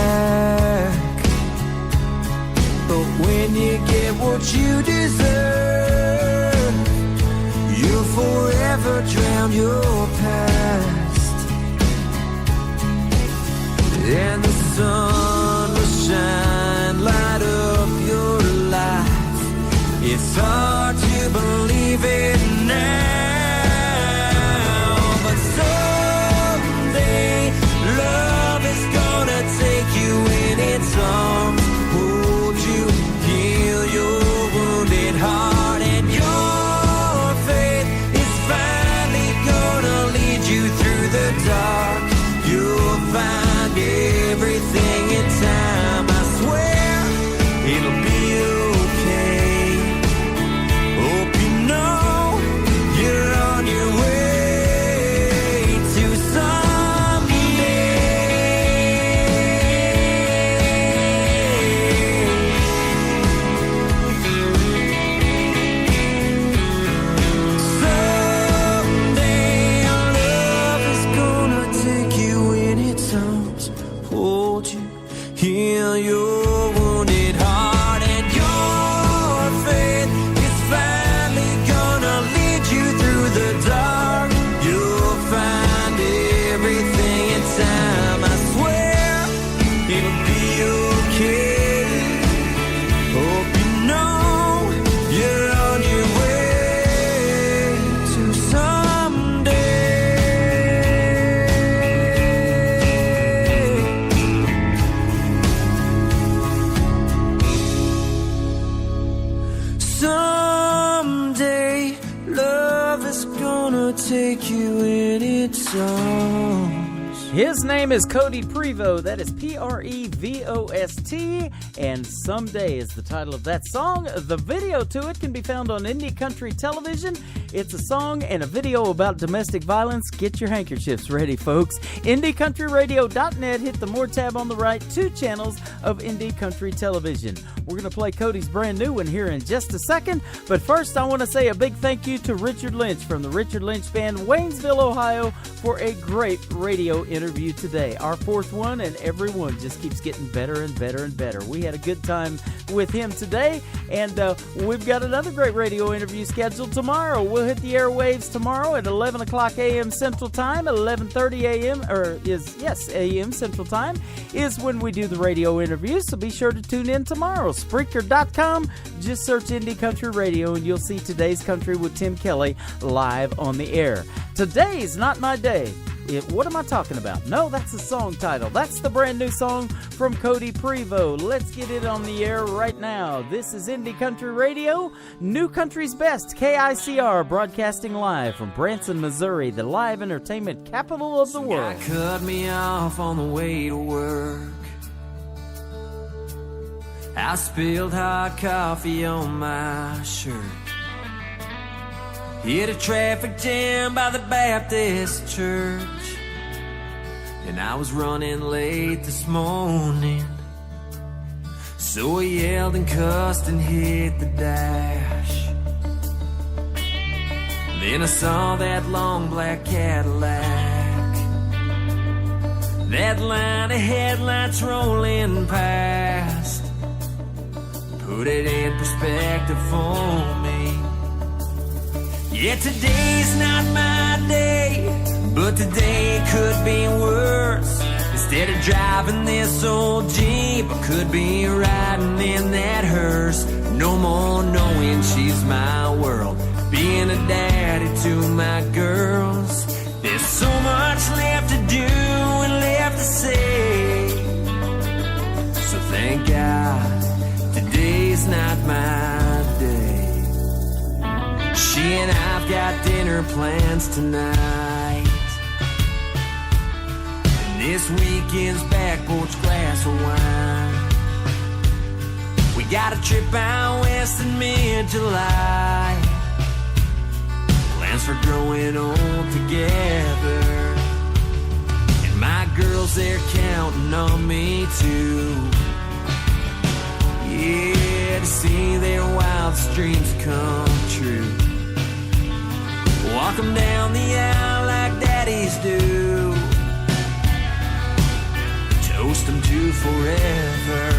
But when you get what you deserve, you'll forever drown your past. And the sun will shine, light up your life. It's hard to believe it now, but someday love is gonna take you in its arms, hold you, heal your wounded heart, and your faith is finally gonna lead you through the dark. You'll find everything in time, I swear it'll be okay. Hope you know you're on your way to someday. Love is gonna take you in its arms, hold you, heal your wounded heart, and your faith is finally gonna lead you through the dark. You'll find everything in time, I swear it'll be okay. Hope you know you're on your way to someday. Someday, love is gonna take you in its arms. His name is Cody Prevost. That is Prevost. And Someday is the title of that song. The video to it can be found on Indie Country Television. It's a song and a video about domestic violence. Get your handkerchiefs ready, folks. IndieCountryRadio.net. Hit the More tab on the right. 2 channels of Indie Country Television. We're going to play Cody's brand new one here in just a second. But first, I want to say a big thank you to Richard Lynch from the Richard Lynch Band, Waynesville, Ohio, for a great radio interview today. Our 4th one, and every one just keeps getting better and better and better. We had a good time with him today, and we've got another great radio interview scheduled tomorrow. We'll hit the airwaves tomorrow at 11 o'clock a.m. Central Time, at 11:30 a.m. a.m. Central Time is when we do the radio interviews, so be sure to tune in tomorrow. Spreaker.com, just search Indie Country Radio, and you'll see Today's Country with Tim Kelly live on the air. Today's Not My Day. What am I talking about? No, that's the song title. That's the brand new song from Cody Prevost. Let's get it on the air right now. This is Indie Country Radio, New Country's Best, KICR, broadcasting live from Branson, Missouri, the live entertainment capital of the world. Guy cut me off on the way to work. I spilled hot coffee on my shirt. Hit a traffic jam by the Baptist church, and I was running late this morning. So I yelled and cussed and hit the dash. Then I saw that long black Cadillac, that line of headlights rolling past, put it in perspective for me. Yeah, today's not my day, but today could be worse. Instead of driving this old Jeep, I could be riding in that hearse. No more knowing she's my world, being a daddy to my girls. There's so much left to do and left to say, so thank God today's not my day. She and I've got dinner plans tonight, and this weekend's back porch glass of wine. We got a trip out west in mid-July, plans for growing old together, and my girls, they're counting on me too. Yeah, to see their wildest dreams come true. Walk them down the aisle like daddies do, toast them to forever.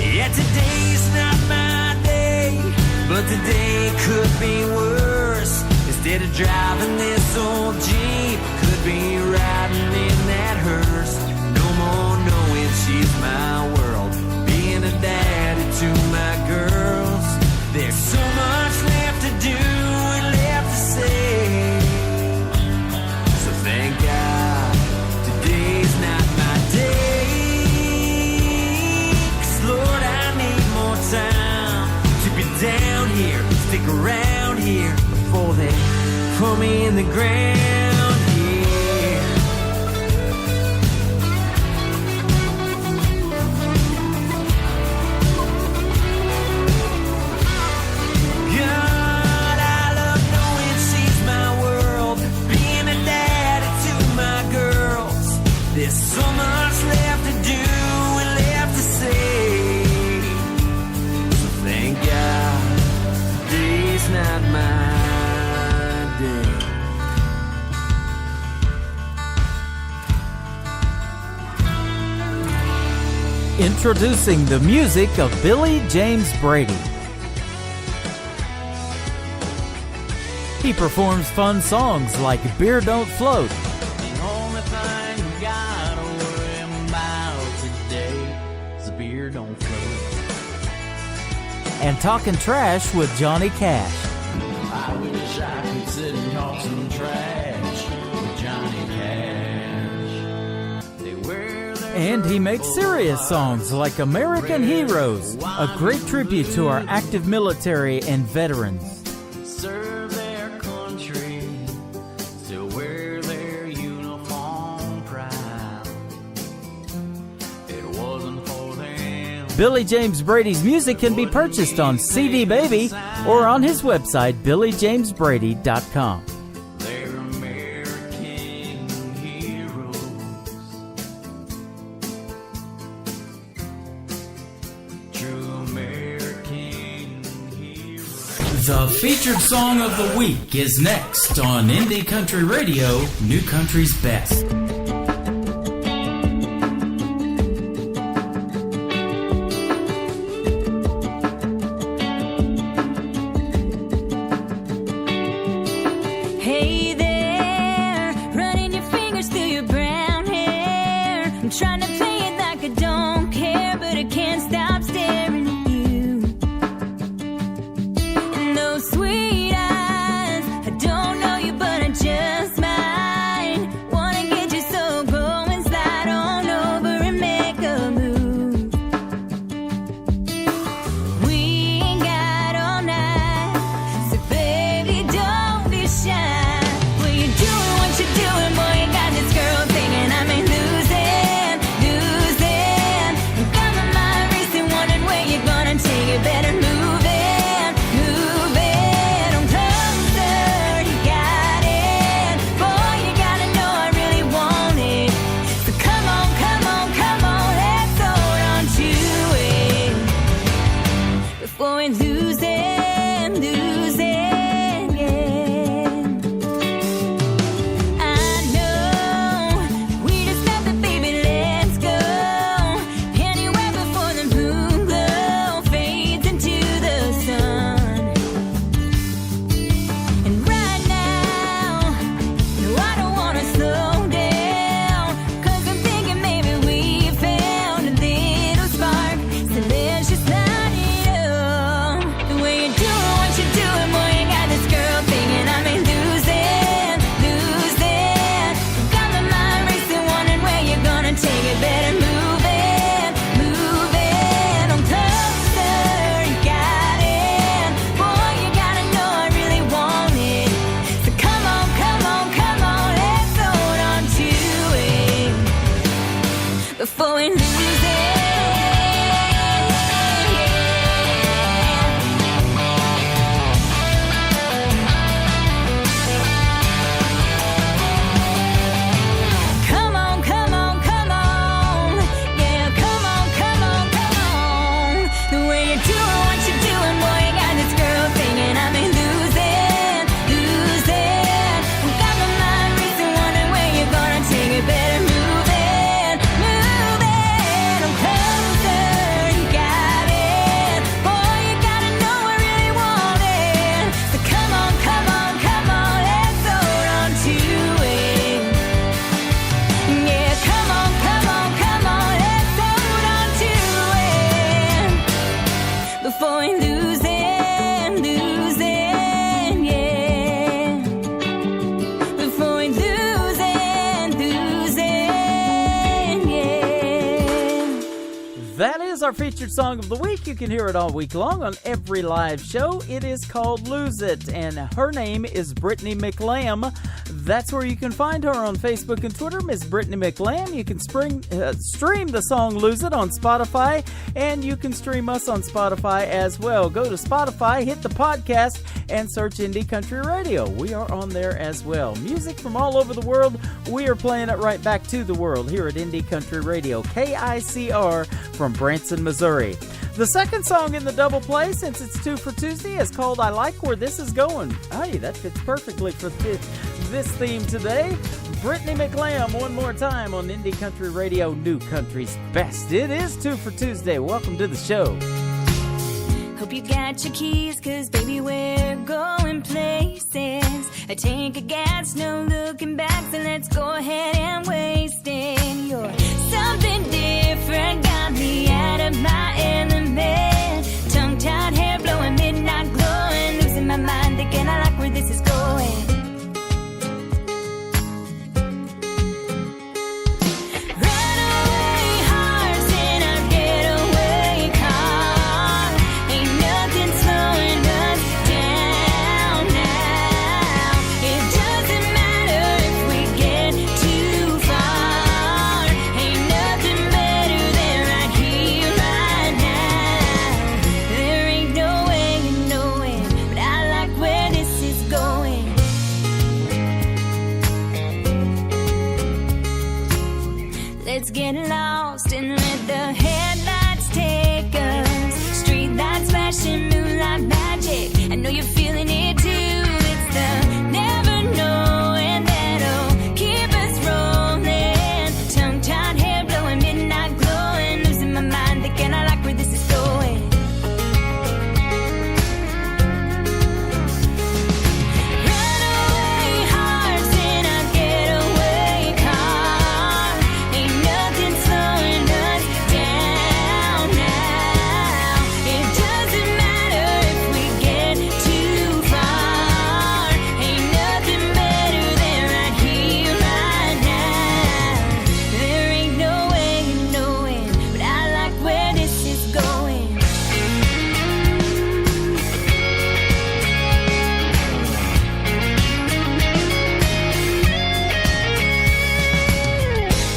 Yeah, today's not my day, but today could be worse. Instead of driving this old Jeep, could be riding in that hearse. No more knowing she's my world, being a daddy to my girls. There's so much left to do and left to say, so thank God today's not my day. 'Cause Lord, I need more time to be down here, stick around here before they put me in the ground. There's so much left to do and left to say, so thank God today's not my day. Introducing the music of Billy James Brady. He performs fun songs like Beer Don't Float, and Talking Trash with Johnny Cash. I wish I could sit and talk some trash with Johnny Cash. And he makes serious songs like American Heroes, a great tribute to our active military and veterans. Serve their country, still wear their uniform proud. It wasn't for them. Billy James Brady's music can be purchased on CD Baby or on his website, BillyJamesBrady.com. They're American heroes. True American heroes. The featured song of the week is next on Indie Country Radio, New Country's Best. Hey there, running your fingers through your brown hair. I'm trying to play it like I don't care, but I can't stop staring at you. And those sweet eyes, I don't know you, but I just might wanna get you so go and slide on over and make a move. We ain't got all night, so baby, don't be shy. Well, you're doing what you're doing, boy, you got this girl thinking I may lose it. Do our featured song of the week. You can hear it all week long on every live show. It is called Lose It, and her name is Brittany McLam. That's where you can find her on Facebook and Twitter, Miss Brittany McLam. You can stream the song Lose It on Spotify, and you can stream us on Spotify as well. Go to Spotify, hit the podcast, and search Indie Country Radio. We are on there as well. Music from all over the world. We are playing it right back to the world here at Indie Country Radio, KICR from Branson, Missouri. The second song in the double play, since it's 2 for Tuesday, is called I Like Where This Is Going. Hey, that fits perfectly for this theme today. Brittany McLam one more time on Indie Country Radio, New Country's Best. It is 2 for Tuesday. Welcome to the show. Hope you got your keys, cause baby we're going places. A tank of gas, no looking back, so let's go ahead and waste it. You're something different, got me out of my element. Tongue-tied hair blowing, midnight glowing, losing my mind, thinking I like where this is going. Let's get lost and let the headlights take us. Street lights flashing, moonlight magic. I know you're feeling it too. It's the never knowing that'll keep us rolling. Tongue-tied hair blowing, midnight glowing, losing my mind, thinking I like where this is going. Runaway hearts in a getaway car. Ain't nothing slowing us down now. It doesn't matter if we get too far. Ain't nothing better than right here, right now. There ain't no way of knowing, but I like where this is going.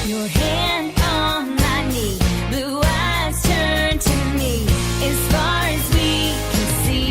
Your hand on my knee, blue eyes turn to me. As far as we can see,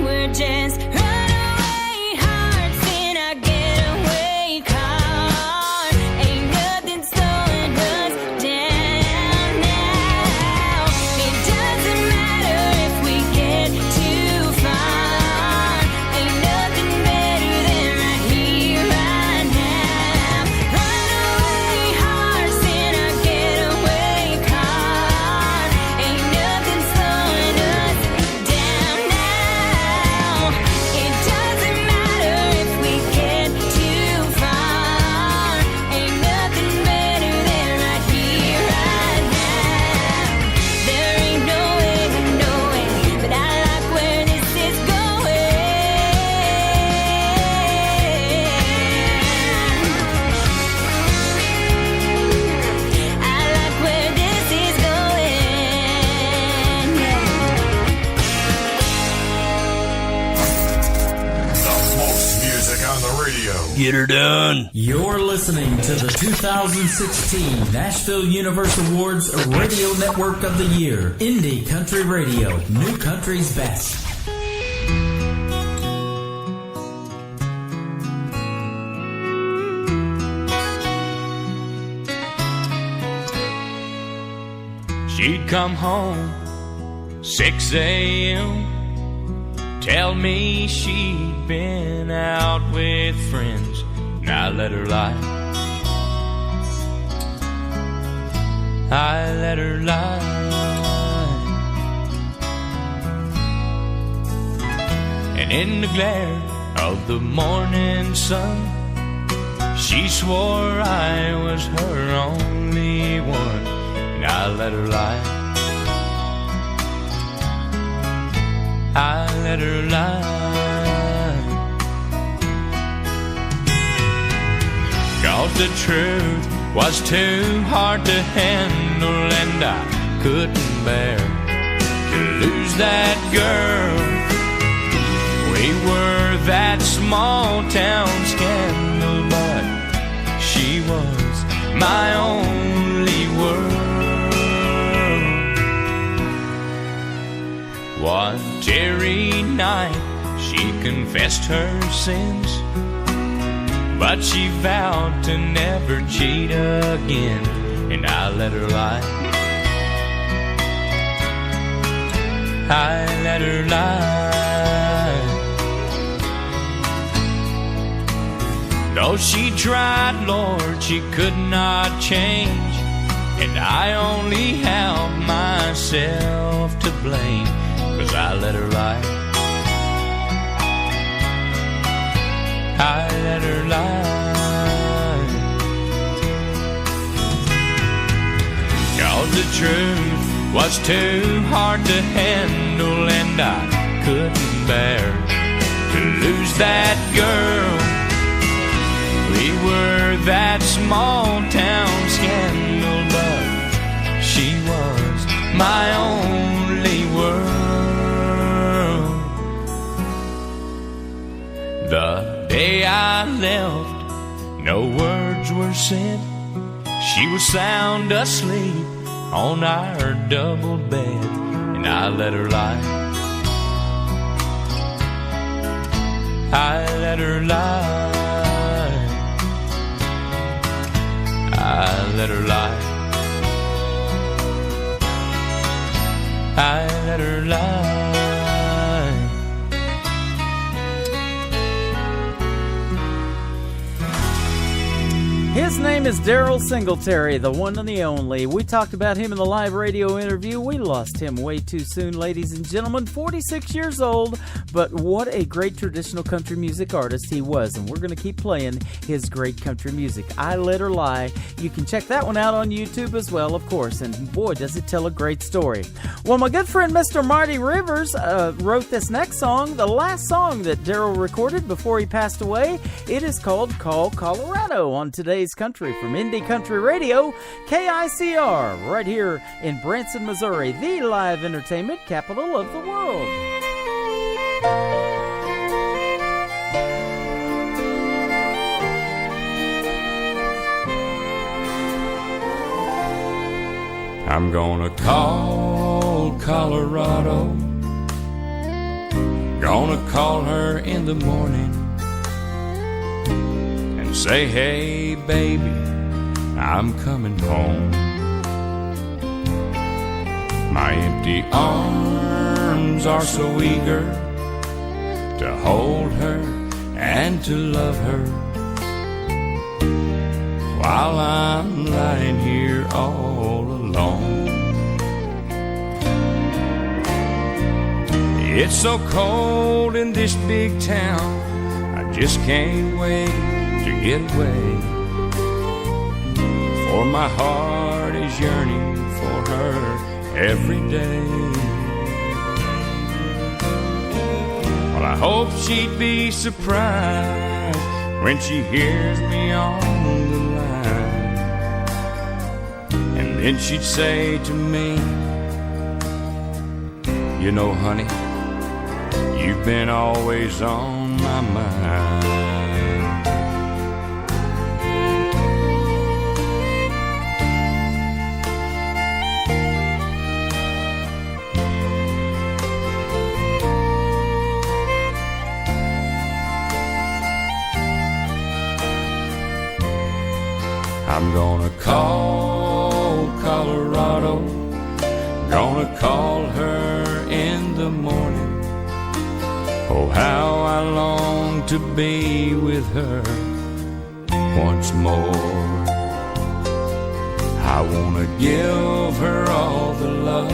we're just runaway hearts in a getaway car. Ain't nothing slowing us down now. It doesn't matter if we get too far. Ain't nothing better than right here, right now. Runaway hearts in a getaway car. Ain't nothing slowing us down now. It doesn't matter if we get too far. Ain't nothing better than right here, right now. There ain't no way of knowing, but I like where this is going. I like where this is going. The most music on the radio. Get her done. You're listening to the 2016 Nashville Universe Awards Radio Network of the Year. Indie Country Radio, New Country's Best. She'd come home 6 a.m. Tell me she'd been out with friends, and I let her lie. I let her lie. And in the glare of the morning sun, she swore I was her only one, and I let her lie. I let her lie. 'Cause the truth was too hard to handle, and I couldn't bear to lose that girl. We were that small town scandal, but she was my only world. One dreary night she confessed her sins, but she vowed to never cheat again, and I let her lie. I let her lie. Though she tried, Lord, she could not change, and I only have myself to blame, 'cause I let her lie. I let her lie. 'Cause the truth was too hard to handle, and I couldn't bear to lose that girl. We were that small town scandal, but she was my only world. The day I left, no words were said. She was sound asleep on our double bed, and I let her lie. I let her lie. I let her lie. I let her lie. His name is Daryl Singletary, the one and the only. We talked about him in the live radio interview. We lost him way too soon, ladies and gentlemen. 46 years old, but what a great traditional country music artist he was. And we're going to keep playing his great country music. I Let Her Lie. You can check that one out on YouTube as well, of course. And boy, does it tell a great story. Well, my good friend Mr. Marty Rivers wrote this next song, the last song that Daryl recorded before he passed away. It is called Call Colorado on today's Country from Indie Country Radio, KICR, right here in Branson, Missouri, the live entertainment capital of the world. I'm gonna call Colorado, gonna call her in the morning and say, hey baby, I'm coming home. My empty arms are so eager to hold her and to love her, while I'm lying here all alone. It's so cold in this big town, I just can't wait to get away, for my heart is yearning for her every day. Well, I hope she'd be surprised when she hears me on the line, and then she'd say to me, you know, honey, you've been always on my mind. I'm gonna call Colorado, gonna call her in the morning. Oh, how I long to be with her once more. I wanna give her all the love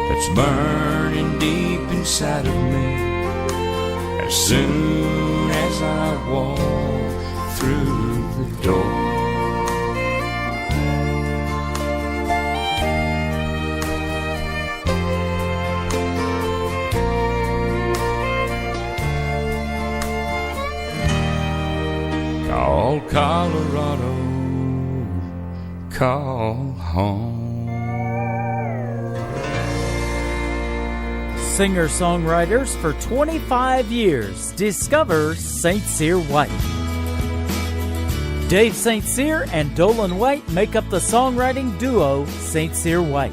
that's burning deep inside of me, as soon as I walk through the door. Call Colorado, call home. Singer-songwriters for 25 years. Discover St. Cyr White. Dave St. Cyr and Dolan White make up the songwriting duo St. Cyr White.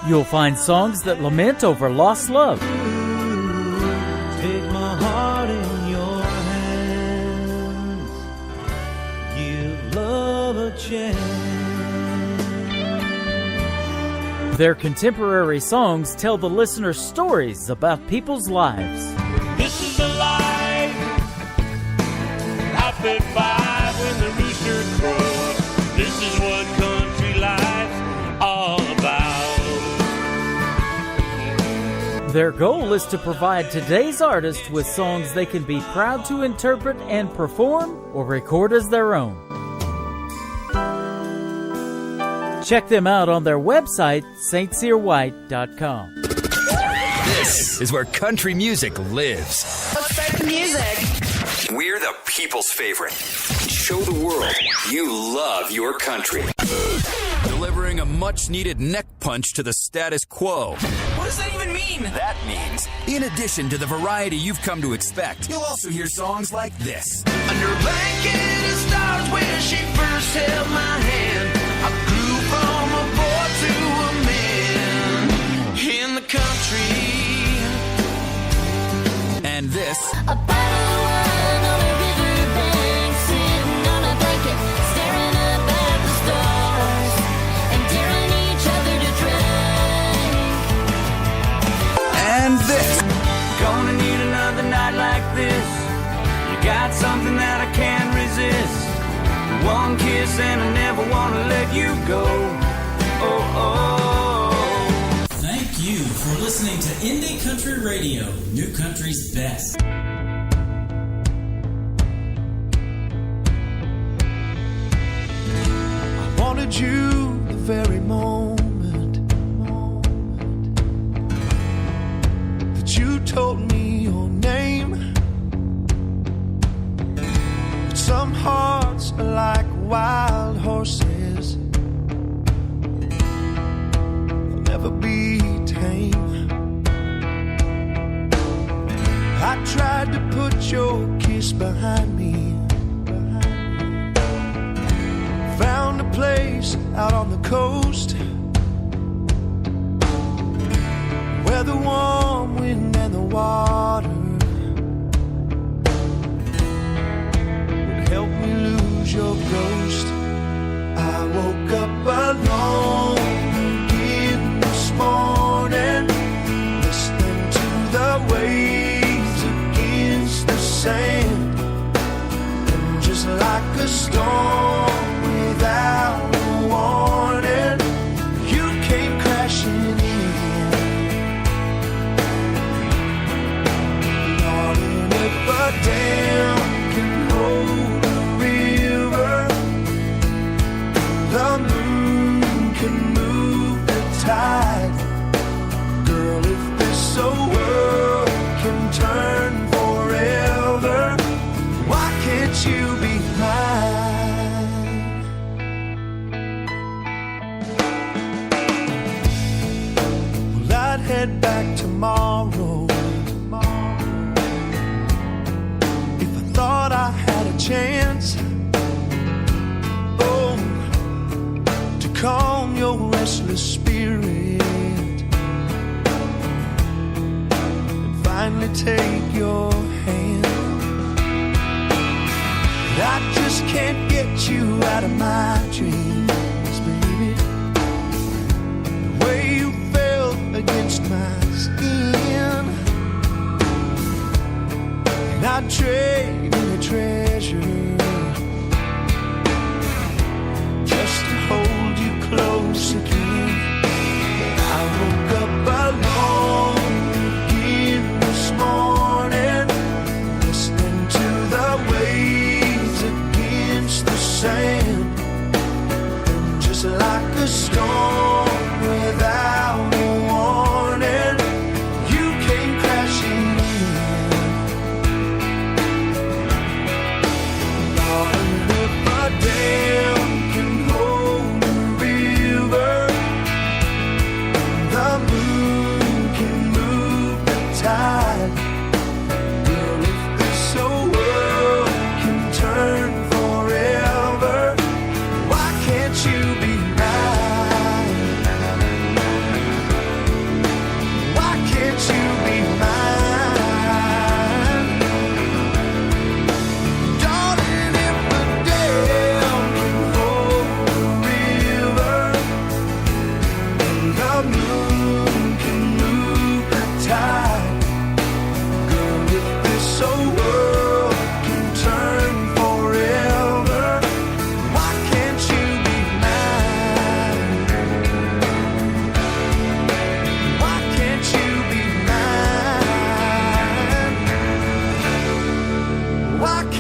You'll find songs that lament over lost love. Take my heart in your hands. Give love a chance. Their contemporary songs tell the listener stories about people's lives. This is the life I fit by when the rooster crows. This is what country life's all about. Their goal is to provide today's artists with songs they can be proud to interpret and perform or record as their own. Check them out on their website, stcyrwhite.com. This is where country music lives. Let's start the music. We're the people's favorite. Show the world you love your country. Delivering a much-needed neck punch to the status quo. What does that even mean? That means, in addition to the variety you've come to expect, you'll also hear songs like this. Under a blanket and stars where she first held my hand. I grew from a boy to a man in the country. And this. A bottle of wine on a riverbank, sitting on a blanket, staring up at the stars, and daring each other to drink. And this. Gonna need another night like this. You got something that I can't resist. One kiss and I never want to let you go. Oh, oh. Thank you for listening to Indie Country Radio, New Country's best. I wanted you the very moment that you told me your name. But some hearts are like wild horses, they'll never be tame. I tried to put your kiss behind me. Found a place out on the coast where the warm wind and the water would help me lose your ghost. I woke up alone again this morning, listening to the waves against the sand. And just like a storm without a warning, you came crashing in. Darling, if a dam can hold a river, the moon can move the tide. Girl, if this old world can turn forever, why can't you be mine? I'd head back tomorrow if I thought I had a chance, oh, to calm your restless spirit and finally take your hand. But I just can't get you out of my dreams, baby. The way you against my skin, and I'd trade in a treasure just to hold you close again. But I woke up alone again this morning, listening to the waves against the sand. And just like a storm without a warning, you came crashing in.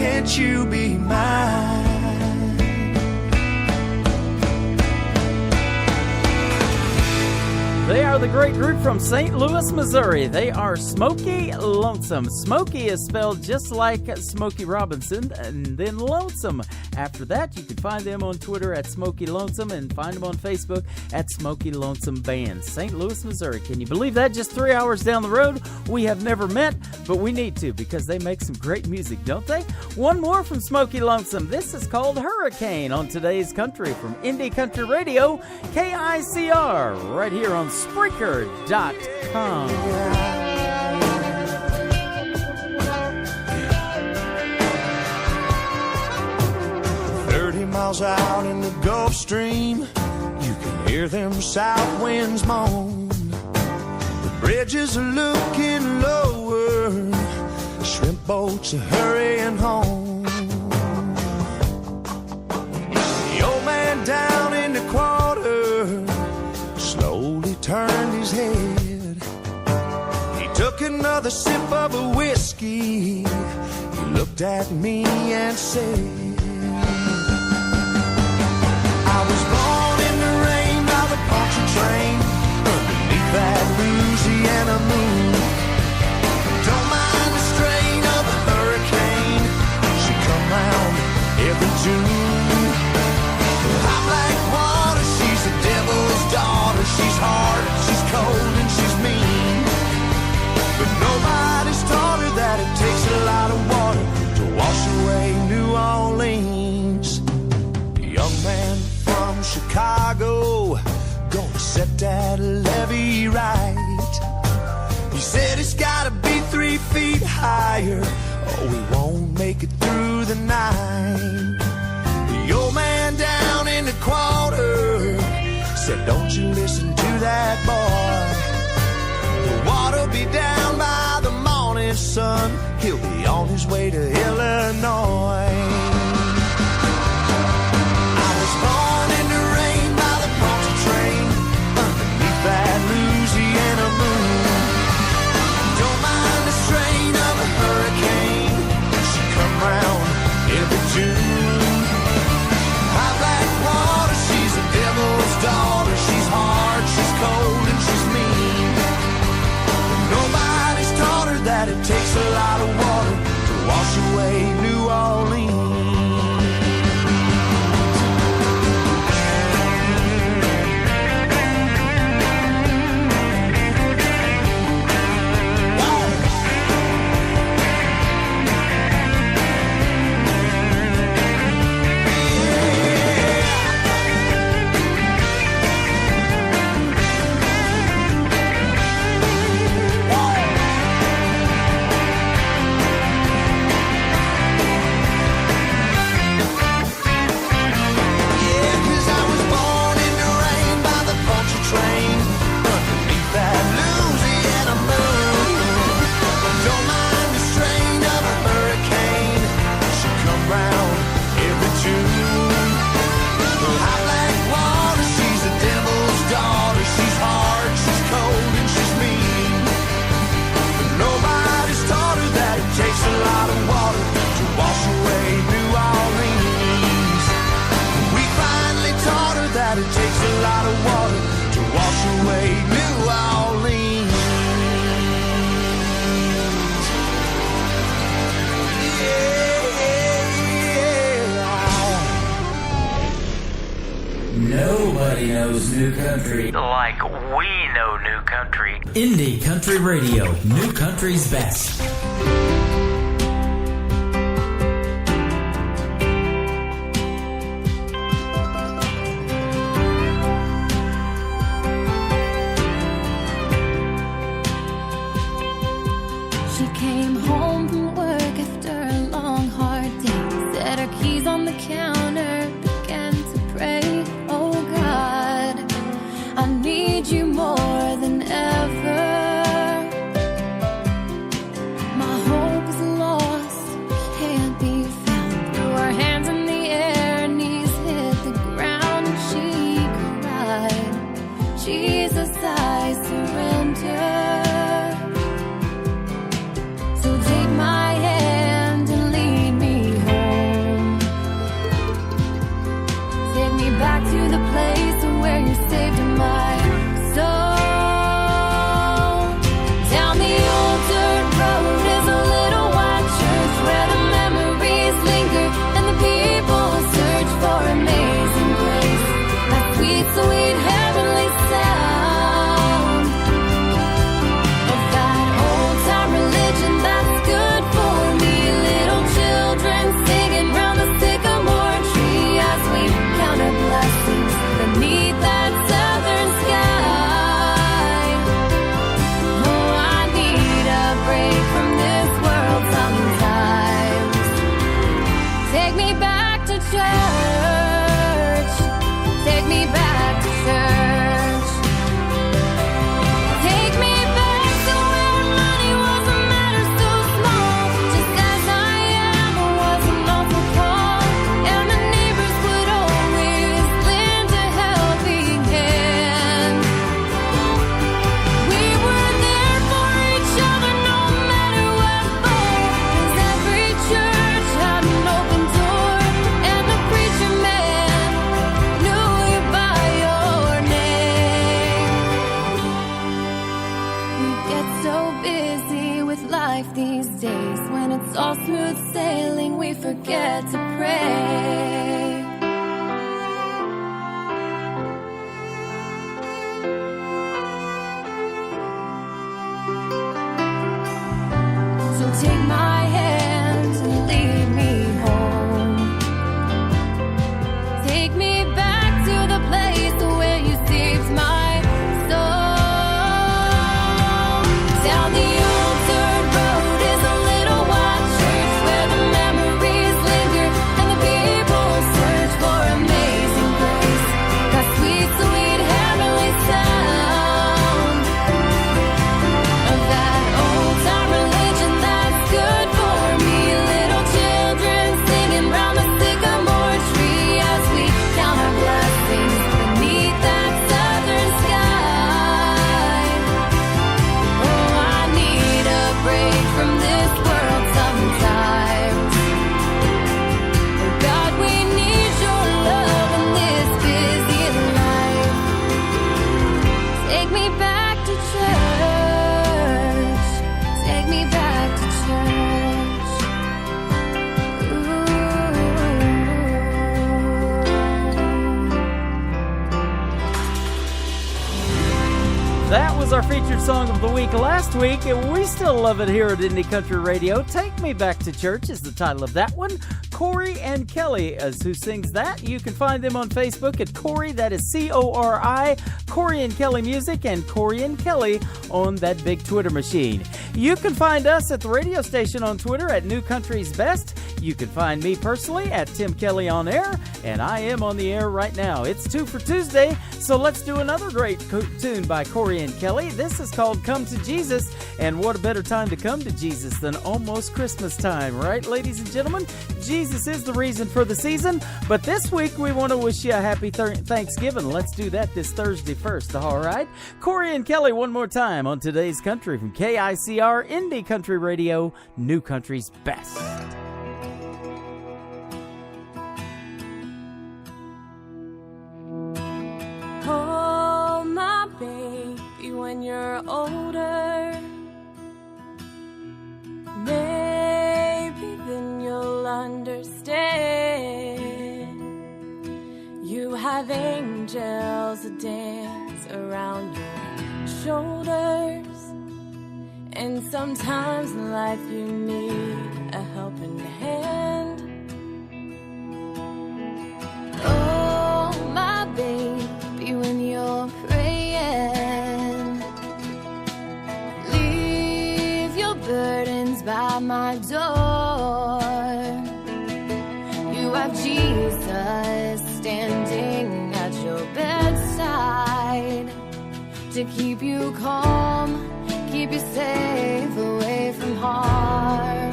can't you be mine? They are the great group from St. Louis, Missouri. They are Smokey Lonesome. Smokey is spelled just like Smokey Robinson, and then Lonesome. After that, you can find them on Twitter at Smokey Lonesome and find them on Facebook at Smokey Lonesome Band. St. Louis, Missouri. Can you believe that? Just 3 hours down the road. We have never met, but we need to because they make some great music, don't they? One more from Smokey Lonesome. This is called Hurricane on Today's Country from Indie Country Radio, KICR, right here on Spreaker.com. 30 miles out in the Gulf Stream, you can hear them south winds moan. The bridges are looking lower, shrimp boats are hurrying home. The old man down in the quarter slowly turned his head. He took another sip of a whiskey. He looked at me and said, I was born in the rain by the puncture train, underneath that Louisiana moon. Don't mind the strain of a hurricane, she come round every June. Hot like water, she's the devil's daughter. She's hard, she's cold, and she's mean. But nobody's taught her that it takes a lot of water to wash away New Orleans. A young man from Chicago gonna set that levee right. He said it's gotta be 3 feet higher, or we won't make it through the night. The old man down in the quarter said, don't you listen to that boy. The water'll be down by the morning sun. He'll be on his way to Illinois. I was born in the rain by the puncture train, underneath that Louisiana moon. Don't mind the strain of a hurricane, she come round every June. Hot like water, she's the devil's daughter. She's hard, she's cold, and she's mean. But nobody's taught her that it takes a lot of water to wash away New Orleans. It takes a lot of water to wash away New Orleans. Yeah. Nobody knows new country like we know new country. Indie Country Radio, new country's best. You more than ever. My whole me back to church. Take me back to where money wasn't matter so small. Just as I am, I wasn't awful call. And my neighbors would always lend a helping hand. We were there for each other no matter what for. 'Cause every church had an open door, and the preacher man knew you by your name. We get so busy with life these days. When it's all smooth sailing, we forget to pray. So take my hand and lead me home. Take me back to the place where you saved my soul. Down the old dirt road is a little white church where the memories linger and the people search for amazing grace. That sweet, sweet heavenly sound of that old time religion that's good for me. Little children singing round the sycamore tree as we count our blessings beneath that southern sky. Oh, I need a break from this world sometimes. Oh, God, we need your love in this busy life. Take me back to church. Take me back to church. That was our featured song of the week last week, and we still love it here at Indie Country Radio. Take Me Back to Church is the title of that one. Corey and Kelly is who sings that. You can find them on Facebook at Corey, that is C-O-R-I, Corey and Kelly Music, and Corey and Kelly on that big Twitter machine. You can find us at the radio station on Twitter at New Country's Best. You can find me personally at Tim Kelly on air, and I am on the air right now. It's 2 for Tuesday, so let's do another great tune by Corey and Kelly. This is called Come to Jesus, and what a better time to come to Jesus than almost Christmas time, right, ladies and gentlemen? Jesus is the reason for the season, but this week we want to wish you a happy Thanksgiving. Let's do that this Thursday first, all right? Corey and Kelly one more time on Today's Country from KICR, Indie Country Radio, New Country's Best. Oh, my baby, when you're older, maybe then you'll understand. You have angels that dance around your shoulders, and sometimes in life you need a helping hand. Oh, my baby, when you're praying, leave your burdens by my door. You have Jesus standing at your bedside to keep you calm, keep you safe away from harm.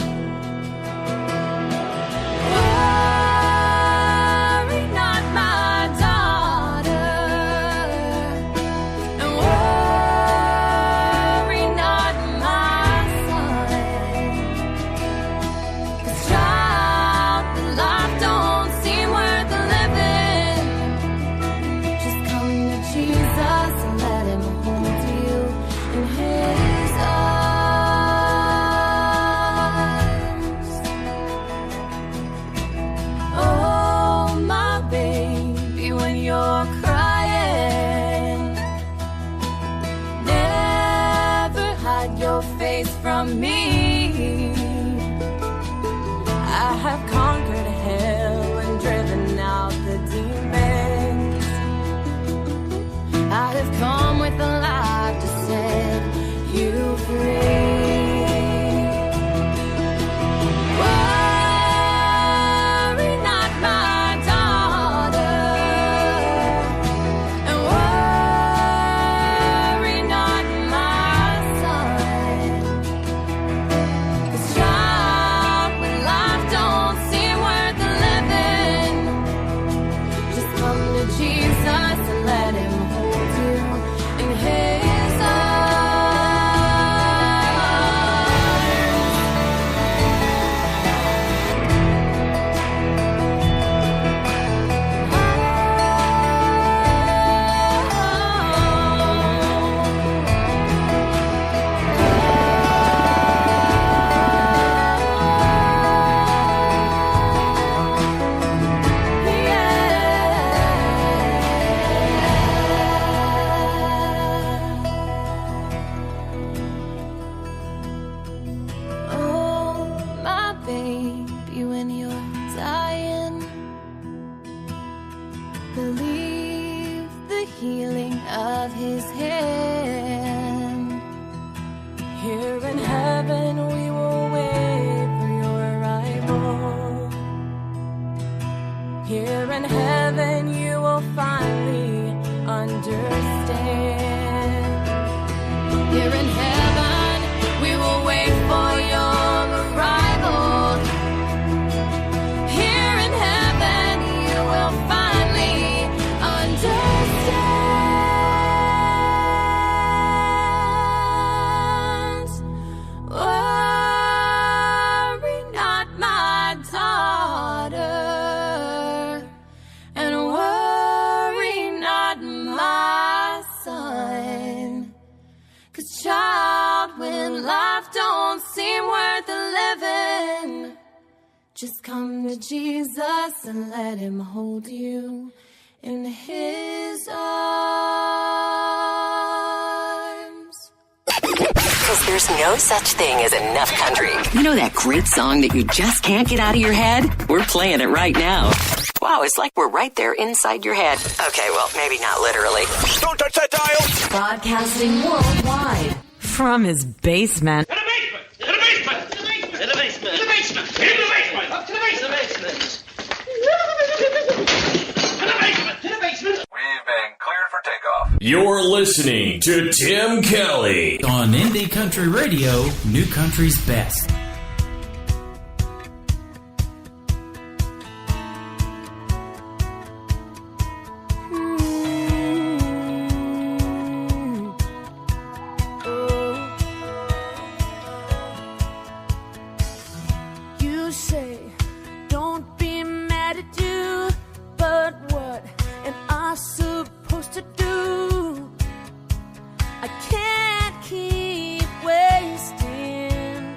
Worry not, my daughter, and worry not, my son. 'Cause child, life don't seem worth living. Just come to Jesus and let him hold you in his arms. Oh, my baby, when you're crying, never hide your face from me. I have conquered hell and driven out the demons. I have come with a light to set you free. Worry not, my daughter, of his hand. Here in heaven we will wait for your arrival. Here in heaven you will finally understand. Here in heaven we will wait for your arrival. Here in heaven you will finally understand. Worry not, my daughter, and worry not, my son. 'Cause child, when life don't seem worth the living, just come to Jesus and let him hold you in his arms. Because there's no such thing as enough country. You know that great song that you just can't get out of your head? We're playing it right now. Wow, it's like we're right there inside your head. Okay, well, maybe not literally. Don't touch that dial! Broadcasting worldwide from his basement. To the basement! To the basement! To the basement! To the basement! To the basement! To the basement! Up to the basement! To the basement! To the basement! To the basement! We've been cleared for takeoff. You're listening to Tim Kelly On Indie Country Radio, New Country's Best. You say, don't be mad at you, but what am I supposed to do? I can't keep wasting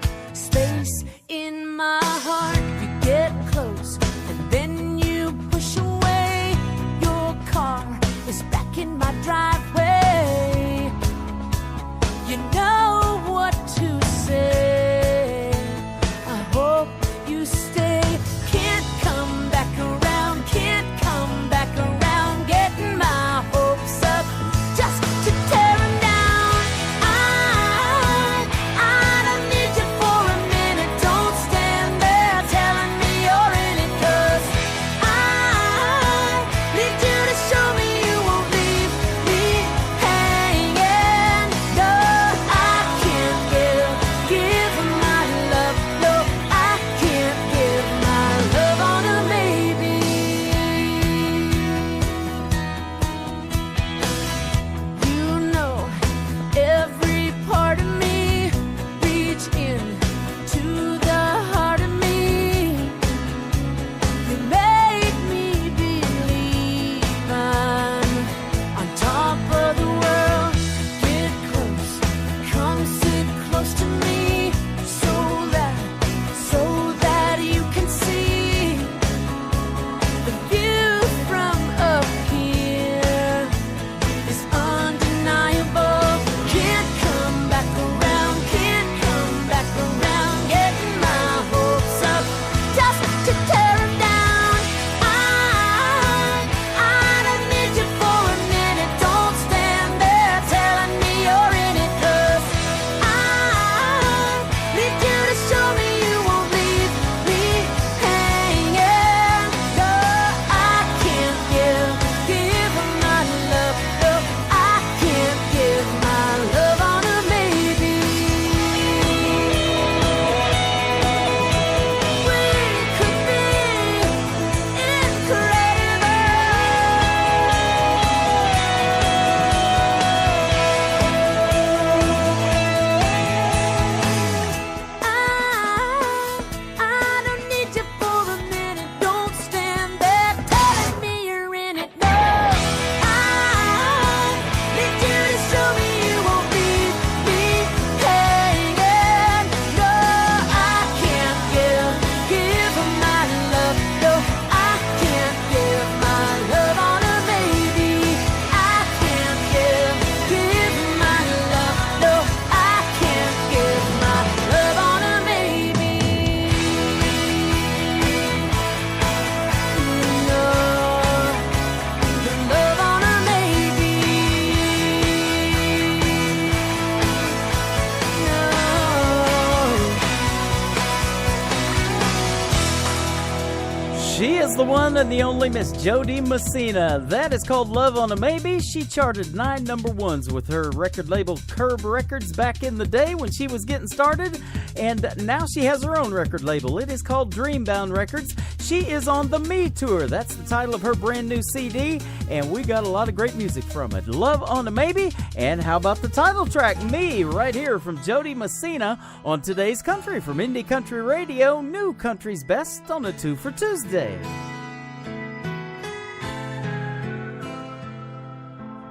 She is the one and the only Miss Jody Messina. That is called Love on a Maybe. She charted 9 number ones with her record label Curb Records back in the day when she was getting started. And now she has her own record label. It is called Dreambound Records. She is on the Me Tour. That's the title of her brand new CD. And we got a lot of great music from it. Love on a Maybe. And how about the title track, Me, right here from Jody Messina on today's Country from Indie Country Radio, New Country's Best on a 2 for Tuesday.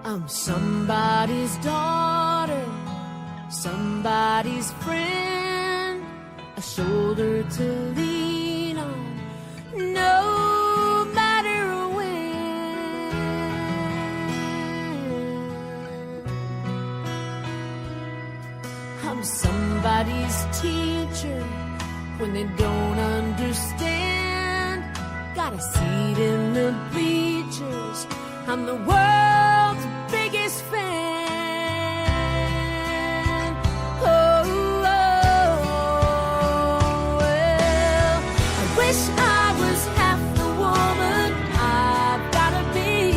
I'm somebody's daughter, somebody's friend, a shoulder to lean on, no matter when. I'm somebody's teacher when they don't understand, got a seat in the bleachers, I'm the world's biggest fan. Oh, well, I wish I was half the woman I've gotta be.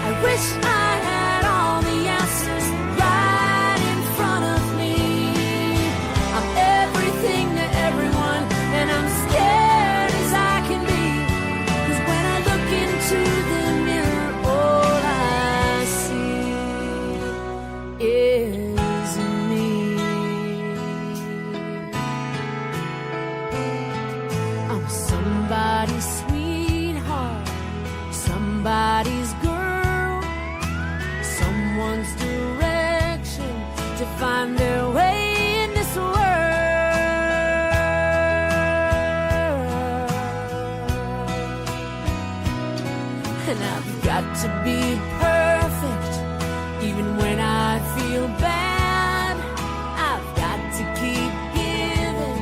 I wish I had all the answers right in front of me. I'm everything to everyone, and I'm scared as I can be. 'Cause when I look into the mirror, all I see is me. I'm somebody's sweetheart, somebody's girl, someone's direction to find their way in this world. And I've got to be perfect, even when I feel bad. I've got to keep giving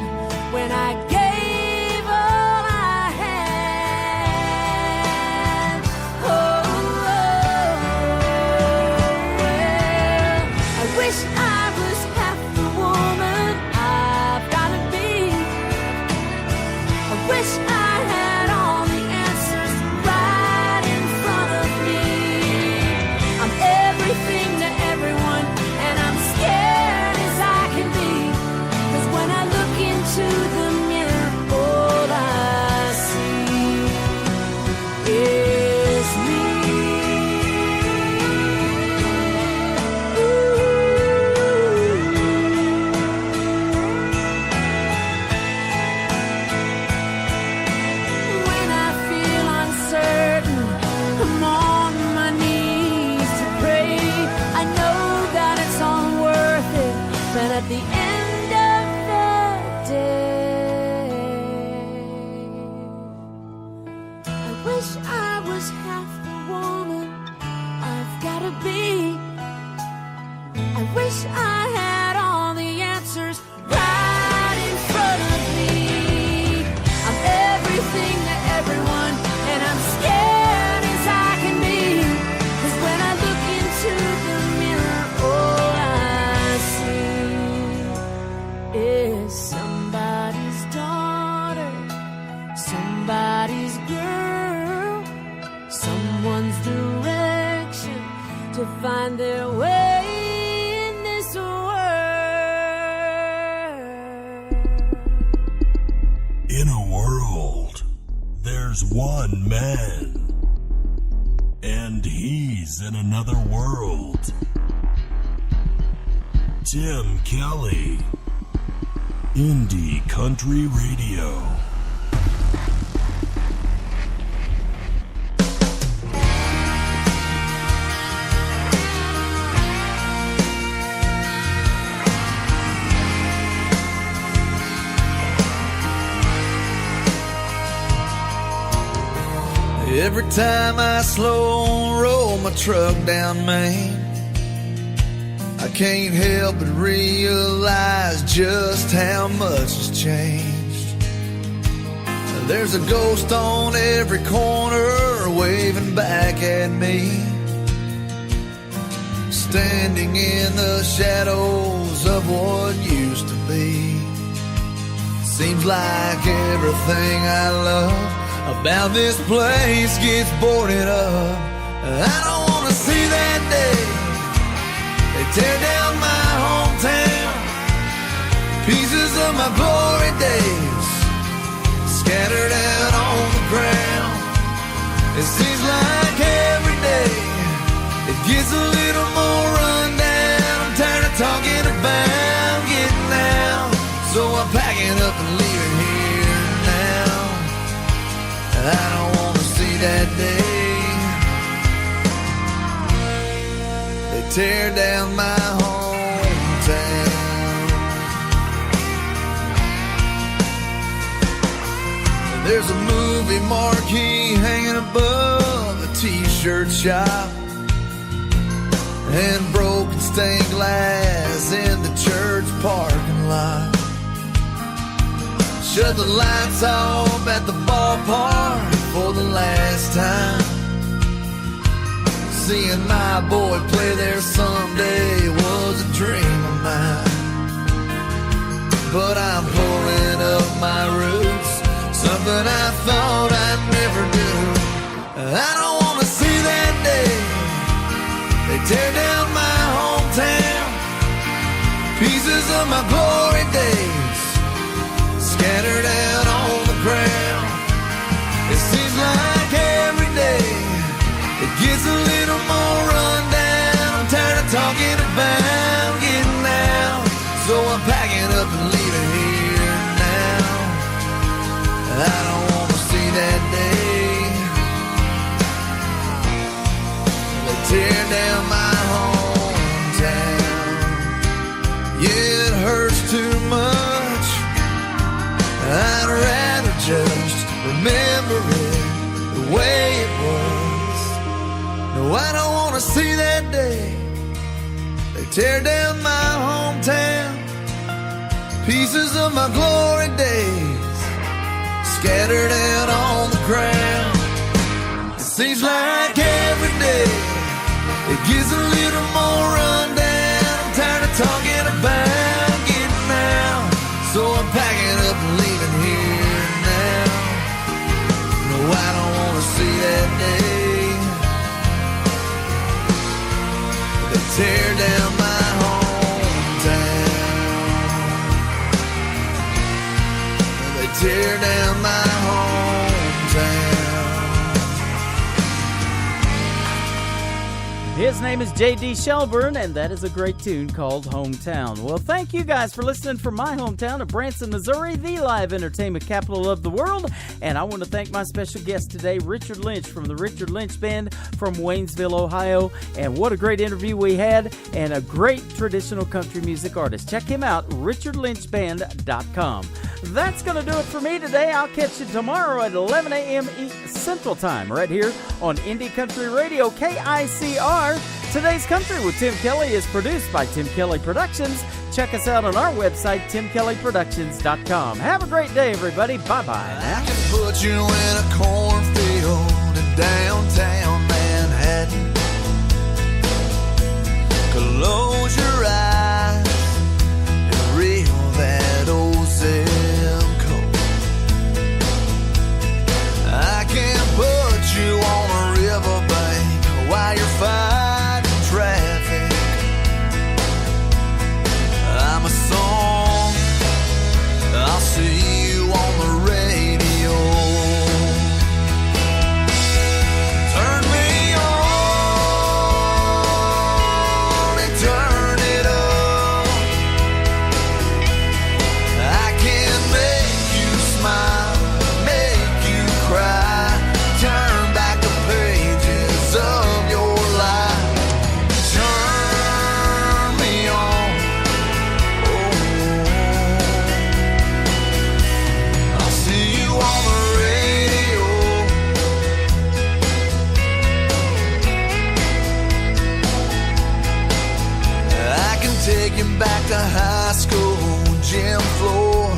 when I gave all I had. Oh, well, I wish I was half the woman I've gotta be. I wish I had all the answers right in front of me. I'm everything to everyone, and I'm scared as I can be. 'Cause when I look into the mirror, all I see is me. When I feel uncertain, I'm on my knees to pray. I know that it's all worth it, but at the end of the day, I wish I was half the woman I've gotta be. I wish I had all the answers right in front of me. I'm everything to everyone, and I'm scared as I can be. 'Cause when I look into the mirror, all I see is somebody's daughter, somebody's girl, someone's direction to find their way in this world. In a world, there's one man, and he's in another world. Tim Kelly, Indie Country Radio. Every time I slow roll my truck down Main, I can't help but realize just how much has changed. There's a ghost on every corner waving back at me, standing in the shadows of what used to be. Seems like everything I love about this place gets boarded up. I don't want to see that day they tear down my hometown. Pieces of my glory days scattered out on the ground. It seems like every day it gets a little more run down. I'm tired of talking about getting out, so I'm packing up and leaving here now. I don't want to see that day they tear down my hometown. There's a movie marquee hanging above a t-shirt shop, and broken stained glass in the church parking lot. Shut the lights off at the ballpark for the last time. Seeing my boy play there someday was a dream of mine. But I'm pulling up my roots, something I thought I'd never do. I don't want to see that day they tear down my hometown. Pieces of my glory days scattered out on the ground. It seems like every day it gets a little more run down. I'm tired of talking about getting out, so I'm packing up and leaving here now. I don't want to see that day they tear down my hometown. Yeah, it hurts too much. I'd rather just remember it the way it was. No, I don't want to see that day they tear down my hometown. Pieces of my glory days scattered out on the ground. It seems like every day it gets a little more run down. I'm tired of talking about getting out, so I'm packing up and leaving here now. No, I don't want to see that day they tear down my hometown. They tear down my hometown. His name is J.D. Shelburne, and that is a great tune called Hometown. Well, thank you guys for listening from my hometown of Branson, Missouri, the live entertainment capital of the world. And I want to thank my special guest today, Richard Lynch from the Richard Lynch Band from Waynesville, Ohio. And what a great interview we had, and a great traditional country music artist. Check him out, richardlynchband.com. That's going to do it for me today. I'll catch you tomorrow at 11 a.m. Central Time right here on Indie Country Radio, KICR. Today's Country with Tim Kelly is produced by Tim Kelly Productions. Check us out on our website, timkellyproductions.com. Have a great day, everybody. Bye-bye now. I can put you in a cornfield in downtown Manhattan. Close your eyes and reel that old zip code. I can put you on a riverbank while you're fighting traffic. I'm a song I'll see you on the radio. Turn me on and turn it up. I can make you smile, make you cry, turn back the pages of your life. Turn me on. I'll see you on the radio. I can take you back to high school, gym floor,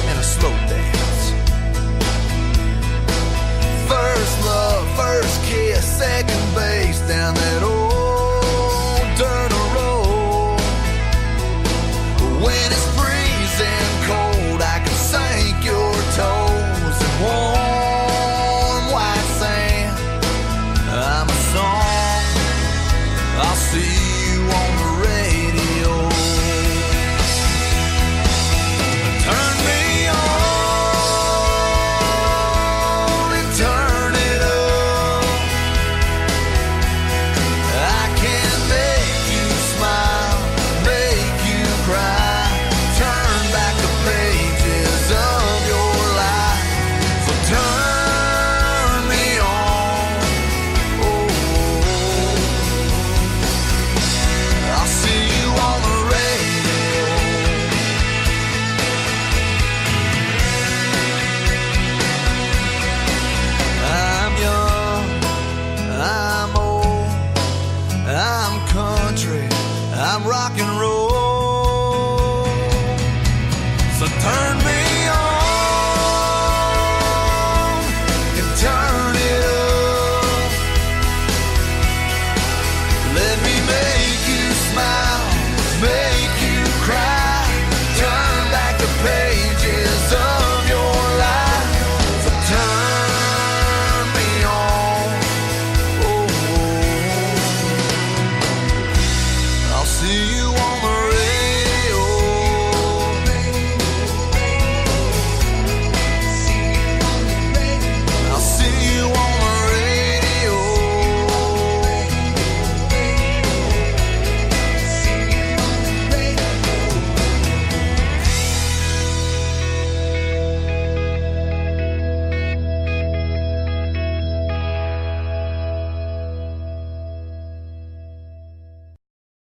and a slow dance. First love, first kiss, second base down that old